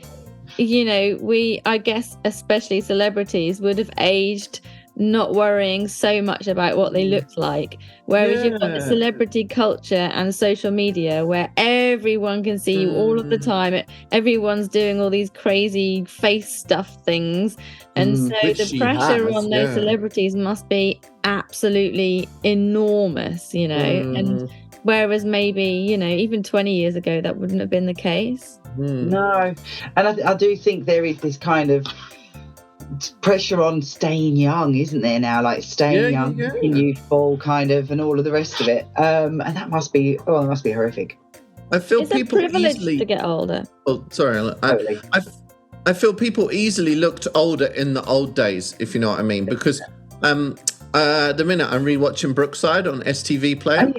I guess especially celebrities would have aged not worrying so much about what they looked like, whereas you've got the celebrity culture and social media where everyone can see you all of the time. Everyone's doing all these crazy face stuff things, and so the pressure on those celebrities must be absolutely enormous, and whereas maybe even 20 years ago that wouldn't have been the case. No, and I do think there is this kind of pressure on staying young, isn't there now? Like staying young, in youthful kind of, and all of the rest of it. And that must be horrific. I feel it's people a privilege easily to get older. Oh, sorry. Totally. I feel people easily looked older in the old days, if you know what I mean, because the minute I'm rewatching Brookside on STV Player,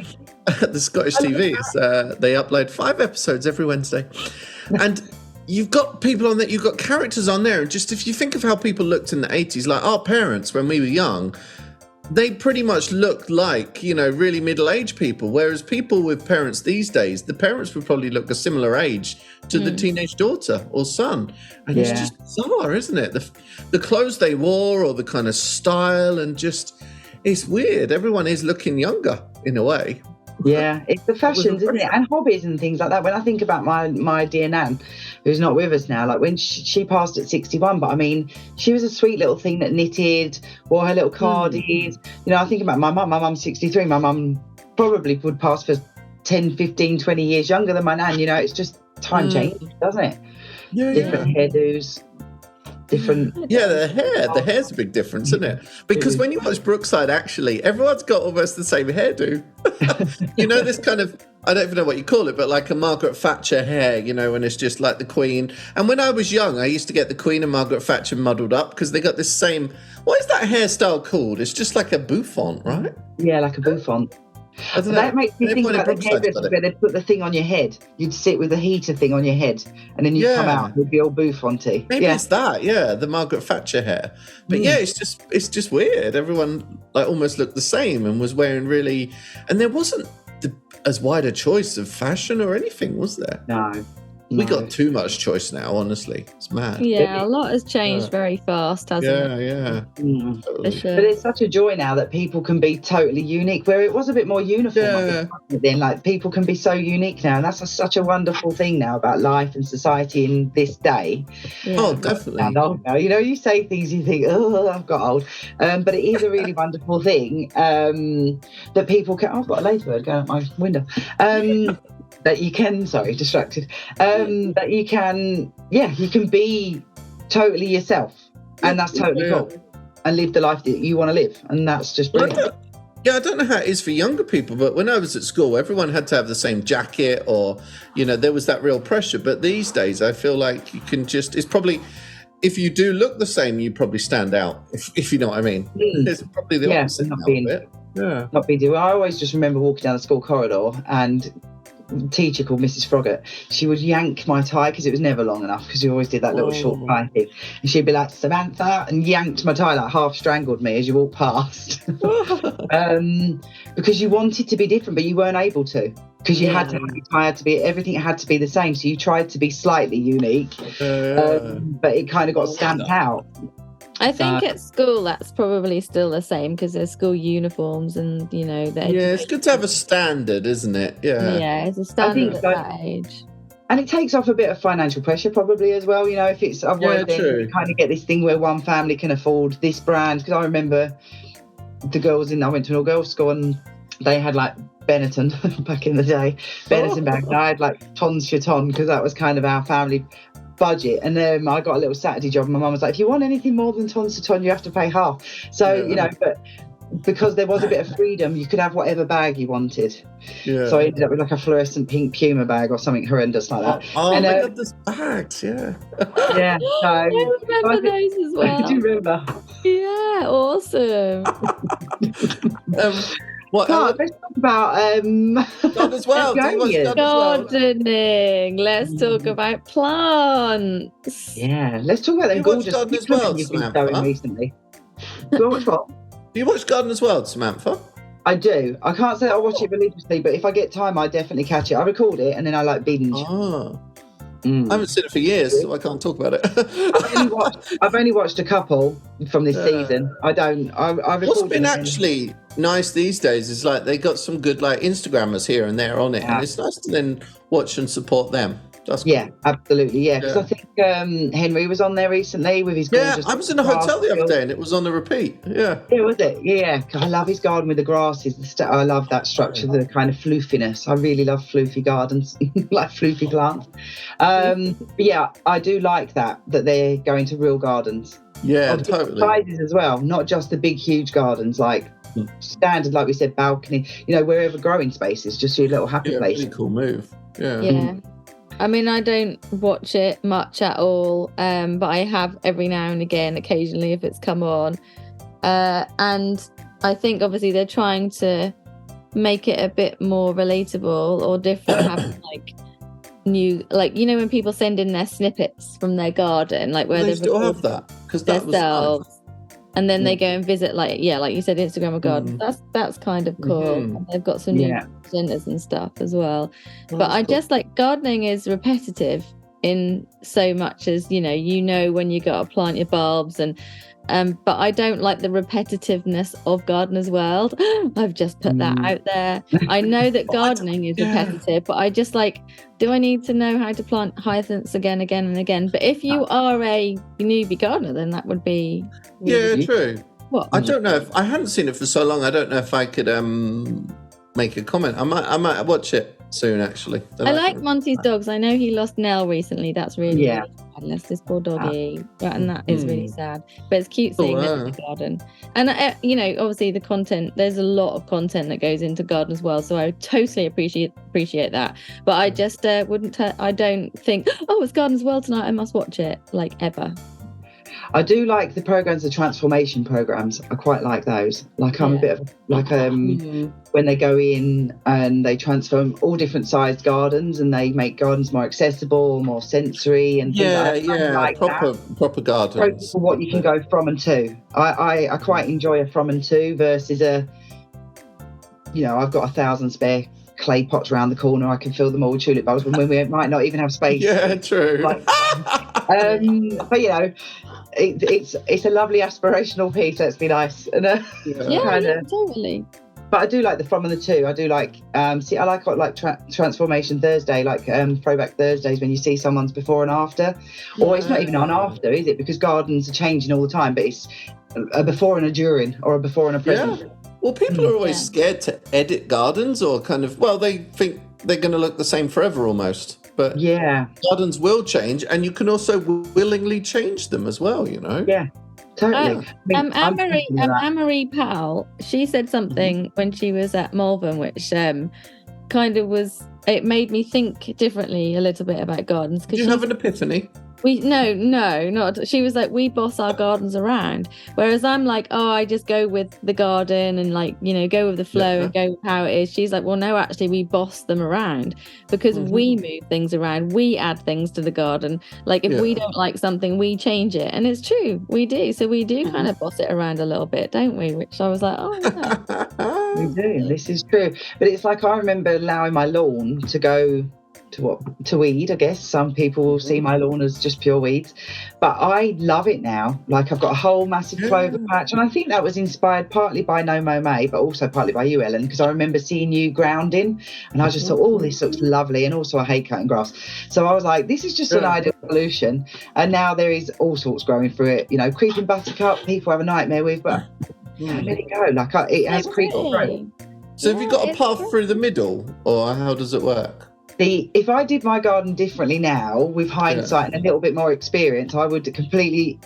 the Scottish TV, they upload 5 episodes every Wednesday, and you've got people on there, you've got characters on there. And just if you think of how people looked in the 80s, like our parents when we were young, they pretty much looked like, really middle-aged people. Whereas people with parents these days, the parents would probably look a similar age to the teenage daughter or son. And it's just bizarre, isn't it? The clothes they wore or the kind of style, and just, it's weird. Everyone is looking younger in a way. Yeah, it's the fashions, isn't it? And hobbies and things like that. When I think about my dear Nan, who's not with us now, like when she passed at 61, but I mean, she was a sweet little thing that knitted, wore her little cardies. I think about my mum's 63. My mum probably would pass for 10, 15, 20 years younger than my Nan. It's just time changes, doesn't it? Different hairdos. Different. Yeah, the hair's a big difference, isn't it? Because when you watch Brookside, actually, everyone's got almost the same hairdo. This kind of, I don't even know what you call it, but like a Margaret Thatcher hair, when it's just like the Queen. And when I was young, I used to get the Queen and Margaret Thatcher muddled up because they got this same, what is that hairstyle called? It's just like a bouffant, right? Yeah, like a bouffant. I don't know. That makes me think Everyone in about the hairdressers Brookeside's got where they put the thing on your head. You'd sit with the heater thing on your head, and then you'd come out with your bouffant. Maybe it's that, the Margaret Thatcher hair. But it's just weird. Everyone like almost looked the same and was wearing really, and there wasn't as wide a choice of fashion or anything, was there? No. We got too much choice now, honestly. It's mad. Yeah, a lot has changed very fast, hasn't it? Yeah. For sure. But it's such a joy now that people can be totally unique, where it was a bit more uniform. Then, like, people can be so unique now, and that's such a wonderful thing now about life and society in this day. Yeah. Oh, definitely. You know, you say things you think, oh, I've got old, but it is a really wonderful thing that people can. I've got a ladybird going out my window. That you can, distracted. That you can be totally yourself, and that's totally cool, and live the life that you want to live, and that's just brilliant. I don't know how it is for younger people, but when I was at school, everyone had to have the same jacket, or there was that real pressure. But these days, I feel like you can it's probably, if you do look the same, you probably stand out. If you know what I mean. It's probably the opposite now a bit. Yeah, not being. I always just remember walking down the school corridor and teacher called Mrs. Froggatt, she would yank my tie because it was never long enough, because you always did that little short tie thing, and she'd be like, Samantha, and yanked my tie, like half strangled me as you walked past. Because you wanted to be different but you weren't able to, because you had to have your tie, everything had to be the same, so you tried to be slightly unique, but it kind of got stamped out. I think at school that's probably still the same, because there's school uniforms and it's good to have a standard, isn't it? Yeah, it's a standard at that age. And it takes off a bit of financial pressure probably as well, if it's otherwise then you kind of get this thing where one family can afford this brand. Because I remember I went to an all-girls school and they had like Benetton back in the day, Benetton bags. I had like Tons Chaton, because that was kind of our family budget, and then I got a little Saturday job and my mum was like, if you want anything more than Tons Chaton, you have to pay half. So but because there was a bit of freedom, you could have whatever bag you wanted. So I ended up with like a fluorescent pink Puma bag or something horrendous like that. And my God, there's bags, so I remember those as well. Do you remember? Yeah, awesome. Let's talk about garden as well. Gardening. Let's talk about plants. Yeah, let's talk about them gorgeous garden as well, you've been Samantha? sowing recently. Do I watch what? Do you watch garden as well, Samantha? I do. I can't say I watch it religiously, but if I get time, I definitely catch it. I record it and then I like binge. I haven't seen it for years, so I can't talk about it. I've only watched a couple from this season. I record. What's been actually nice these days is like they got some good like Instagrammers here and there on it, and it's nice to then watch and support them. That's cool. Absolutely, because I think Henry was on there recently with his gorgeous. I was in a hotel the other day and it was on the repeat. Was it? Yeah, I love his garden with the grasses. I love that structure, the kind of floofiness. I really love floofy gardens, like floofy plants. But I do like that they're going to real gardens. Yeah, totally. Sizes as well, not just the big, huge gardens like standard, like we said, balcony. Wherever growing spaces, just your little happy place. Really cool move. Yeah. I mean, I don't watch it much at all, but I have every now and again, occasionally, if it's come on. And I think obviously they're trying to make it a bit more relatable or different, have like new, like, when people send in their snippets from their garden, like where they they've still have that, because that was nice. And then they go and visit, like you said, Instagram or garden. That's kind of cool. And they've got some new presenters and stuff as well. But I just like gardening is repetitive in so much as when you got to plant your bulbs and but I don't like the repetitiveness of Gardener's World. I've just put that out there. I know that gardening is repetitive, but I just like, do I need to know how to plant hyacinths again and again? But if you are a newbie gardener, then that would be true. What? I don't know if I hadn't seen it for so long. I don't know if I could make a comment. I might watch it soon, actually. I like Monty's dogs. I know he lost Nell recently. That's really sad. Lost his poor doggy, and that is really sad. But it's cute seeing them in the garden. And obviously the content. There's a lot of content that goes into garden as well. So I totally appreciate that. But I just wouldn't. I don't think. Oh, it's Garden's World tonight. I must watch it. Like ever. I do like the programs, the transformation programs. I quite like those. Like I'm a bit of like when they go in and they transform all different sized gardens and they make gardens more accessible, more sensory and things like proper gardens. For what you can go from and to. I quite enjoy a from and to versus a, you know, I've got 1,000 spare clay pots around the corner. I can fill them all with tulip bulbs when we might not even have space. Yeah, true. Like, but you know, it's a lovely aspirational piece. Let's be nice. And, totally. But I do like the from and the to. I do like I like transformation Thursday, like throwback Thursdays when you see someone's before and after. Or it's not even on after, is it? Because gardens are changing all the time, but it's a before and a during, or a before and a present. Yeah. Well, people are always scared to edit gardens, or kind of, well, they think they're going to look the same forever almost. But gardens will change, and you can also willingly change them as well, you know? Yeah. Totally. Anne-Marie Powell, she said something when she was at Malvern, which kind of it made me think differently a little bit about gardens. Did you have an epiphany? No, not. She was like, we boss our gardens around. Whereas I'm like, I just go with the garden and like, you know, go with the flow and go with how it is. She's like, well, no, actually we boss them around because we move things around. We add things to the garden. Like if we don't like something, we change it. And it's true. We do. So we do kind of boss it around a little bit, don't we? Which I was like, we do. This is true. But it's like, I remember allowing my lawn to go to weed. I guess some people will see my lawn as just pure weeds, but I love it now. Like I've got a whole massive clover patch, and I think that was inspired partly by No Mow May, but also partly by you, Ellen, because I remember seeing you grounding and I just thought, this looks lovely. And also I hate cutting grass, so I was like, this is just an ideal solution. And now there is all sorts growing through it, you know, creeping buttercup people have a nightmare with, but let it go. Like it has creeping through. So have you got a path through the middle, or how does it work? If I did my garden differently now, with hindsight and a little bit more experience, I would completely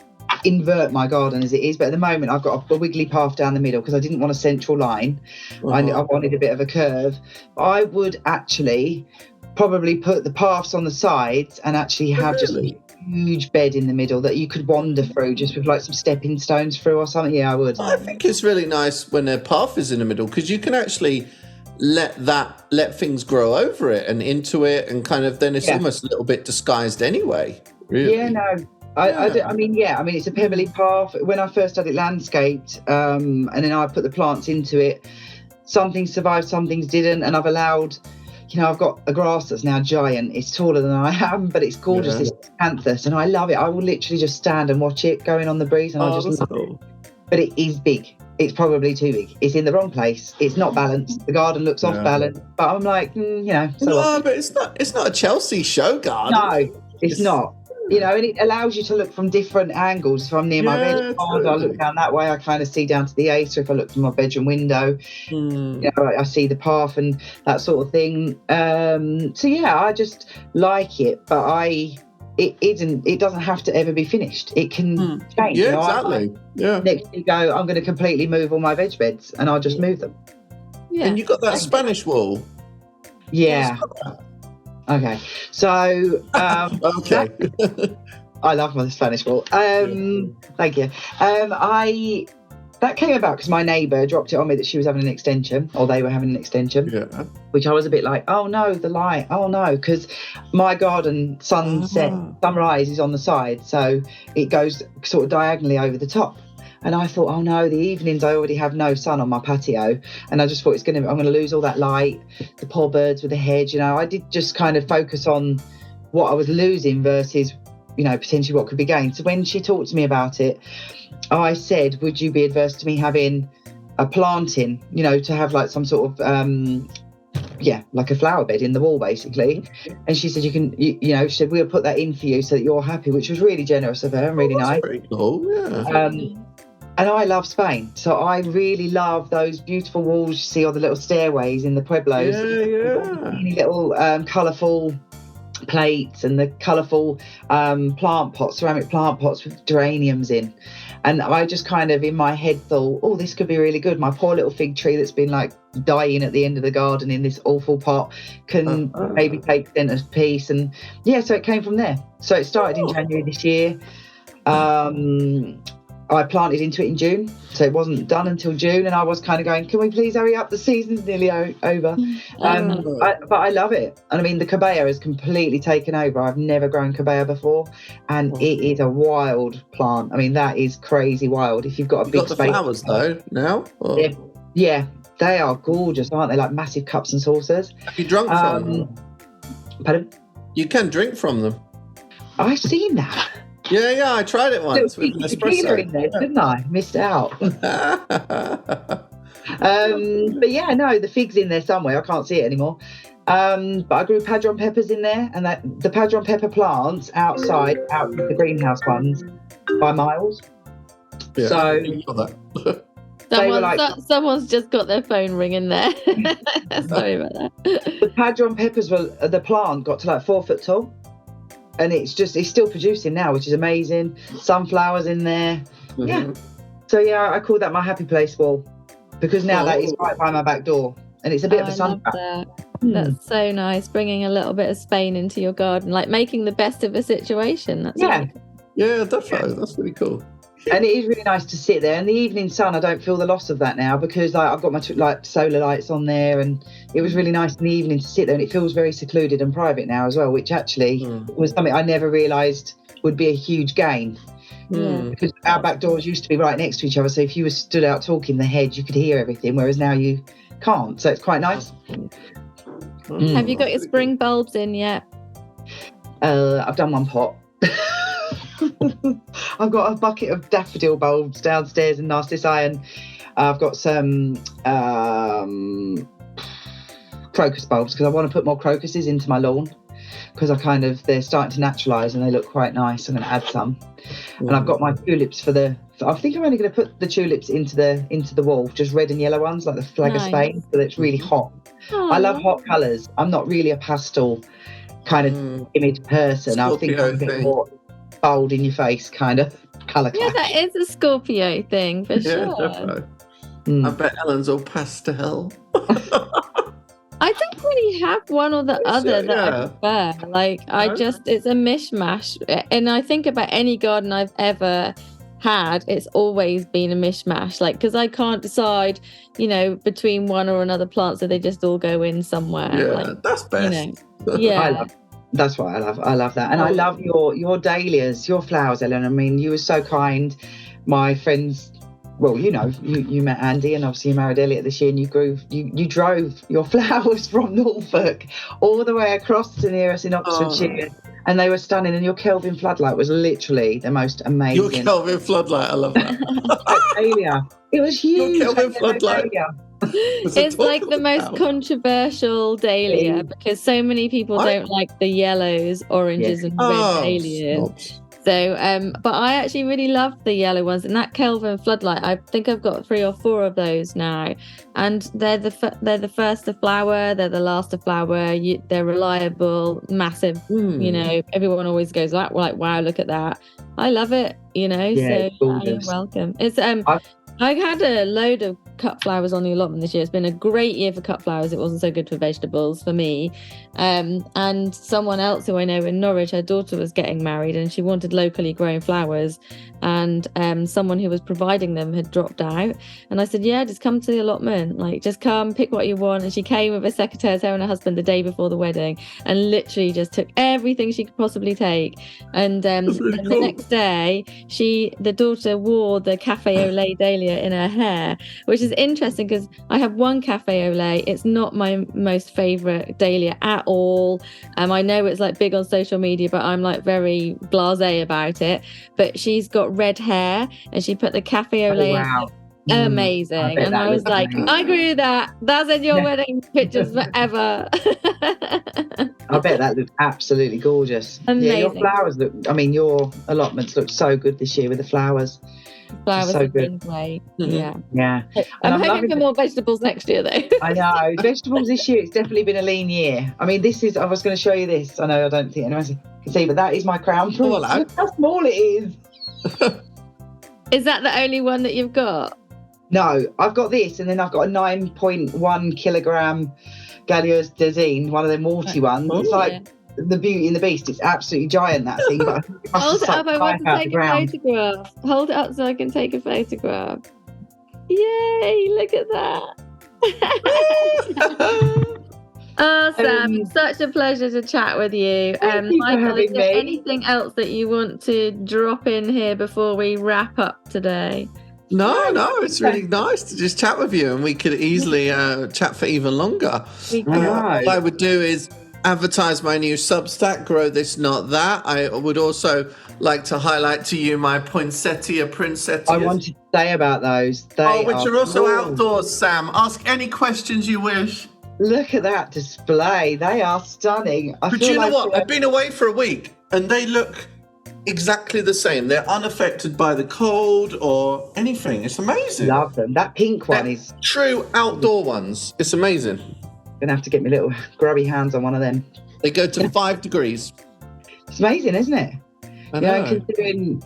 invert my garden as it is. But at the moment, I've got a wiggly path down the middle because I didn't want a central line. I wanted a bit of a curve. I would actually probably put the paths on the sides and actually have just a huge bed in the middle that you could wander through just with like some stepping stones through or something. Yeah, I would. I think it's really nice when a path is in the middle because you can actually let things grow over it and into it, and kind of then it's almost a little bit disguised anyway. Really. Yeah, no. I mean, it's a pebbly path. When I first had it landscaped, and then I put the plants into it, some things survived, some things didn't, and I've allowed, you know, I've got a grass that's now giant. It's taller than I am, but it's gorgeous. It's canthus, and I love it. I will literally just stand and watch it going on the breeze, and I just love it. But it is big. It's probably too big. It's in the wrong place. It's not balanced. The garden looks off balance. But I'm like, you know. But it's not a Chelsea show garden. No, it's not. You know, and it allows you to look from different angles. If I'm near my veg garden, I look down that way. I kind of see down to the Acer. If I look from my bedroom window, you know, I see the path and that sort of thing. So yeah, I just like it, but it doesn't have to ever be finished. It can change. Yeah, exactly. Next you go, I'm going to completely move all my veg beds and I'll just move them. Yeah. And you got that Spanish wall. Yeah. Okay. So okay. I love my Spanish wall. Thank you. That came about because my neighbour dropped it on me that she was having an extension, or they were having an extension, which I was a bit like, oh no, the light, oh no, because my garden sunrise is on the side, so it goes sort of diagonally over the top. And I thought, oh no, the evenings I already have no sun on my patio, and I just thought I'm going to lose all that light, the poor birds with the hedge, you know. I did just kind of focus on what I was losing versus, you know, potentially what could be gained. So when she talked to me about it, I said, would you be adverse to me having a planting, you know, to have like some sort of, like a flower bed in the wall, basically. And she said, you can, you know, she said, we'll put that in for you so that you're happy, which was really generous of her and really nice. Very cool, yeah. And I love Spain. So I really love those beautiful walls you see on the little stairways in the pueblos. Little colourful plates and the colourful plant pots, ceramic plant pots with geraniums in. And I just kind of in my head thought, oh, this could be really good. My poor little fig tree that's been like dying at the end of the garden in this awful pot can maybe take centre piece. And yeah, so it came from there. So it started in January this year. I planted into it in June, so it wasn't done until June, and I was kind of going, can we please hurry up? The season's nearly over. But I love it. And I mean, the cabea has completely taken over. I've never grown cabea before, and it is a wild plant. I mean, that is crazy wild. If you've got a big space. Got the flowers though now? Or? Yeah, they are gorgeous, aren't they? Like massive cups and saucers. Have you drunk from them? Pardon? You can drink from them. I've seen that. Yeah, I tried it once with an espresso. In there, didn't I? Missed out. But yeah, no, the fig's in there somewhere. I can't see it anymore. But I grew padron peppers in there, and the padron pepper plants out of the greenhouse ones by miles. Yeah, so someone's just got their phone ringing there. Sorry about that. The padron peppers the plant got to like 4 foot tall. And it's still producing now, which is amazing. Sunflowers in there. Mm-hmm. Yeah. So yeah, I call that my happy place wall, because now that is right by my back door, and it's a bit of a sunflower. That's so nice, bringing a little bit of Spain into your garden, like making the best of a situation. That's really cool. Yeah, definitely. That's really cool. And it is really nice to sit there. In the evening sun, I don't feel the loss of that now, because I've got my solar lights on there, and it was really nice in the evening to sit there, and it feels very secluded and private now as well, which actually was something I never realised would be a huge gain. Because our back doors used to be right next to each other, so if you were stood out talking the hedge, you could hear everything, whereas now you can't. So it's quite nice. Have you got your spring bulbs in yet? I've done one pot. I've got a bucket of daffodil bulbs downstairs in Narcissi, and I've got some crocus bulbs, because I want to put more crocuses into my lawn, because they're starting to naturalise and they look quite nice. I'm going to add some. And I've got my tulips I think I'm only going to put the tulips into the wall, just red and yellow ones, like the flag of Spain, so that it's really hot. I love hot colours. I'm not really a pastel kind of image person. Scorpio I think I'm a bit more bold in your face kind of colour. Yeah, that is a Scorpio thing for sure. Definitely. I bet Ellen's all pastel. I don't really have one or the other that I prefer. Like, it's a mishmash. And I think about any garden I've ever had, it's always been a mishmash. Like, because I can't decide, between one or another plant, so they just all go in somewhere. Yeah, that's best. That's what I love. I love that. And I love your dahlias, your flowers, Ellen. I mean, you were so kind. My friends, well, you met Andy, and obviously you married Elliot this year, and you drove your flowers from Norfolk all the way across to near us in Oxfordshire. And they were stunning, and your Kelvin floodlight was literally the most amazing. Your Kelvin floodlight, I love that. Dahlia. It was huge. Your Kelvin floodlight. It's like the most controversial dahlia, because so many people don't like the yellows, oranges, and red dahlias. So, but I actually really love the yellow ones, and that Kelvin floodlight, I think I've got 3 or 4 of those now, and they're the first to flower, they're the last to flower. They're reliable, massive. Everyone always goes like, wow, look at that. I love it. So you're welcome. It's I had a load of cut flowers on the allotment this year. It's been a great year for cut flowers. It wasn't so good for vegetables for me. And someone else who I know in Norwich, her daughter was getting married, and she wanted locally grown flowers. And someone who was providing them had dropped out. And I said, yeah, just come to the allotment. Like, just come, pick what you want. And she came with her secretaries, her and her husband, the day before the wedding, and literally just took everything she could possibly take. And really cool. The next day, the daughter wore the cafe au lait dahlia in her hair, which is interesting because I have one cafe au lait. It's not my most favourite dahlia at all. I know it's like big on social media, but I'm like very blasé about it. But she's got red hair, and she put the cafe au lait in. Amazing. And I was like, I grew that. That's in your wedding pictures forever. I bet that looked absolutely gorgeous. Amazing. Yeah, your flowers your allotments look so good this year with the flowers. Flowers so have good. been great. Yeah. I'm hoping for more vegetables next year, though. I know. Vegetables this year, it's definitely been a lean year. I mean, I was going to show you this. I know I don't think anyone can see, but that is my crown fruit. Look how small it is. Is that the only one that you've got? No, I've got this, and then I've got a 9.1 kilogram Gallios Desine, one of them multi ones. It's like the Beauty and the Beast. It's absolutely giant, that thing. But I think it must Hold it have up, I sucked want to life out take the a ground. photograph. Hold it up so I can take a photograph. Yay, look at that. Oh, Sam, it's such a pleasure to chat with you. Thank you for Michael, is having there me. anything else that you want to drop in here before we wrap up today? No, it's really nice to just chat with you, and we could easily chat for even longer. What I would do is advertise my new Substack, Grow This Not That. I would also like to highlight to you my poinsettia princettias. I wanted to say about those. Which are also outdoors, Sam. Ask any questions you wish. Look at that display. They are stunning. But you know what? I've been away for a week and they look exactly the same. They're unaffected by the cold or anything. It's amazing. Love them. That pink one is true outdoor ones. It's amazing. Gonna have to get my little grubby hands on one of them. They go to 5 degrees. It's amazing, isn't it? I know. Considering,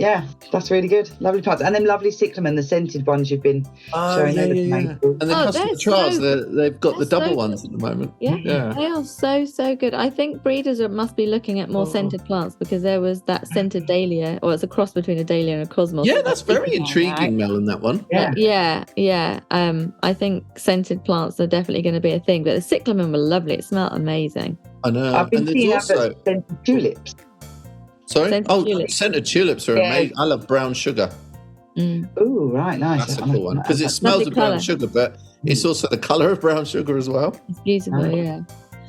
that's really good. Lovely plants. And them lovely cyclamen, the scented ones you've been showing. Yeah. And the customer trials, they've got the double so ones at the moment. Yeah, they are so good. I think breeders must be looking at more scented plants, because there was that scented dahlia, or it's a cross between a dahlia and a cosmos. Yeah, that's very intriguing, Melon, that one. Yeah. I think scented plants are definitely going to be a thing, but the cyclamen were lovely. It smelled amazing. I know. I've been and seeing also scented tulips. Sorry? Scented tulips. Scented tulips are amazing. I love brown sugar. Oh, right, nice. That's a cool one, because it smells of brown sugar, but it's also the colour of brown sugar as well. It's beautiful, yeah.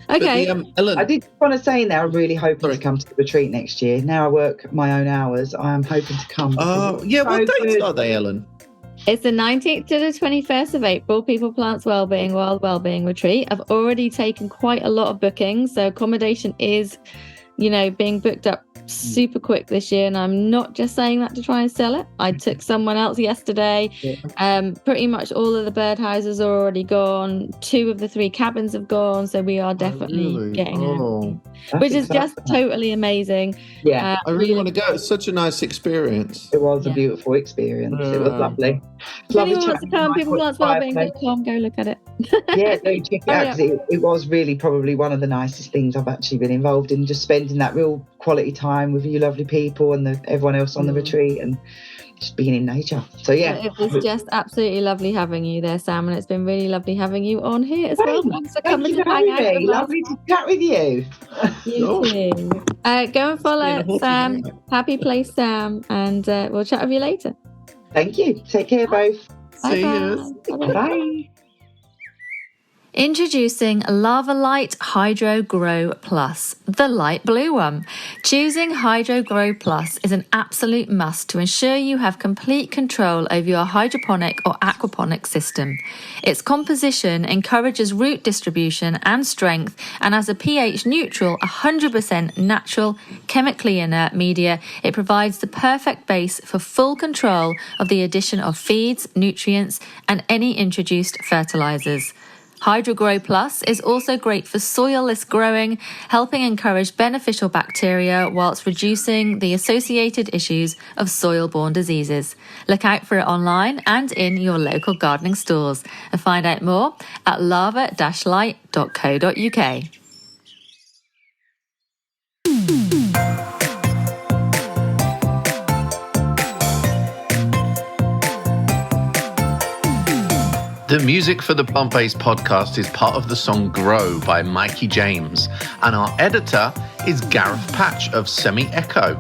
Okay. Ellen, I did want to say now, I'm really hoping to come to the retreat next year. Now I work my own hours, I am hoping to come. what dates are they, Ellen? It's the 19th to the 21st of April, People, Plants, Wellbeing, Wild Wellbeing Retreat. I've already taken quite a lot of bookings, so accommodation is, being booked up super quick this year, and I'm not just saying that to try and sell it. I took someone else yesterday. Pretty much all of the birdhouses are already gone. 2 of the 3 cabins have gone, so we are definitely getting it, which is just totally amazing. Yeah, I really want to go. It's such a nice experience. It was a beautiful experience. It was lovely. If anyone wants to come, peopleplantswellbeing.com, go look at it. Yeah, no, check it out, 'cause it was really probably one of the nicest things I've actually been involved in, just spending that real quality time with you lovely people and everyone else on the retreat, and just being in nature. So it was just absolutely lovely having you there, Sam, and it's been really lovely having you on here as well. Thanks for coming to hang out. Lovely to chat with you. You too. Go and follow Sam, Happy Place Sam, and we'll chat with you later. Thank you. Take care, both. See you. Bye. Introducing Lava Light Hydro Grow Plus, the light blue one. Choosing Hydro Grow Plus is an absolute must to ensure you have complete control over your hydroponic or aquaponic system. Its composition encourages root distribution and strength, and as a pH neutral, 100% natural, chemically inert media, it provides the perfect base for full control of the addition of feeds, nutrients, and any introduced fertilizers. HydroGrow Plus is also great for soilless growing, helping encourage beneficial bacteria whilst reducing the associated issues of soil-borne diseases. Look out for it online and in your local gardening stores, and find out more at lava-light.co.uk. The music for the Plant-Based podcast is part of the song Grow by Mikey James, and our editor is Gareth Patch of Semi Echo.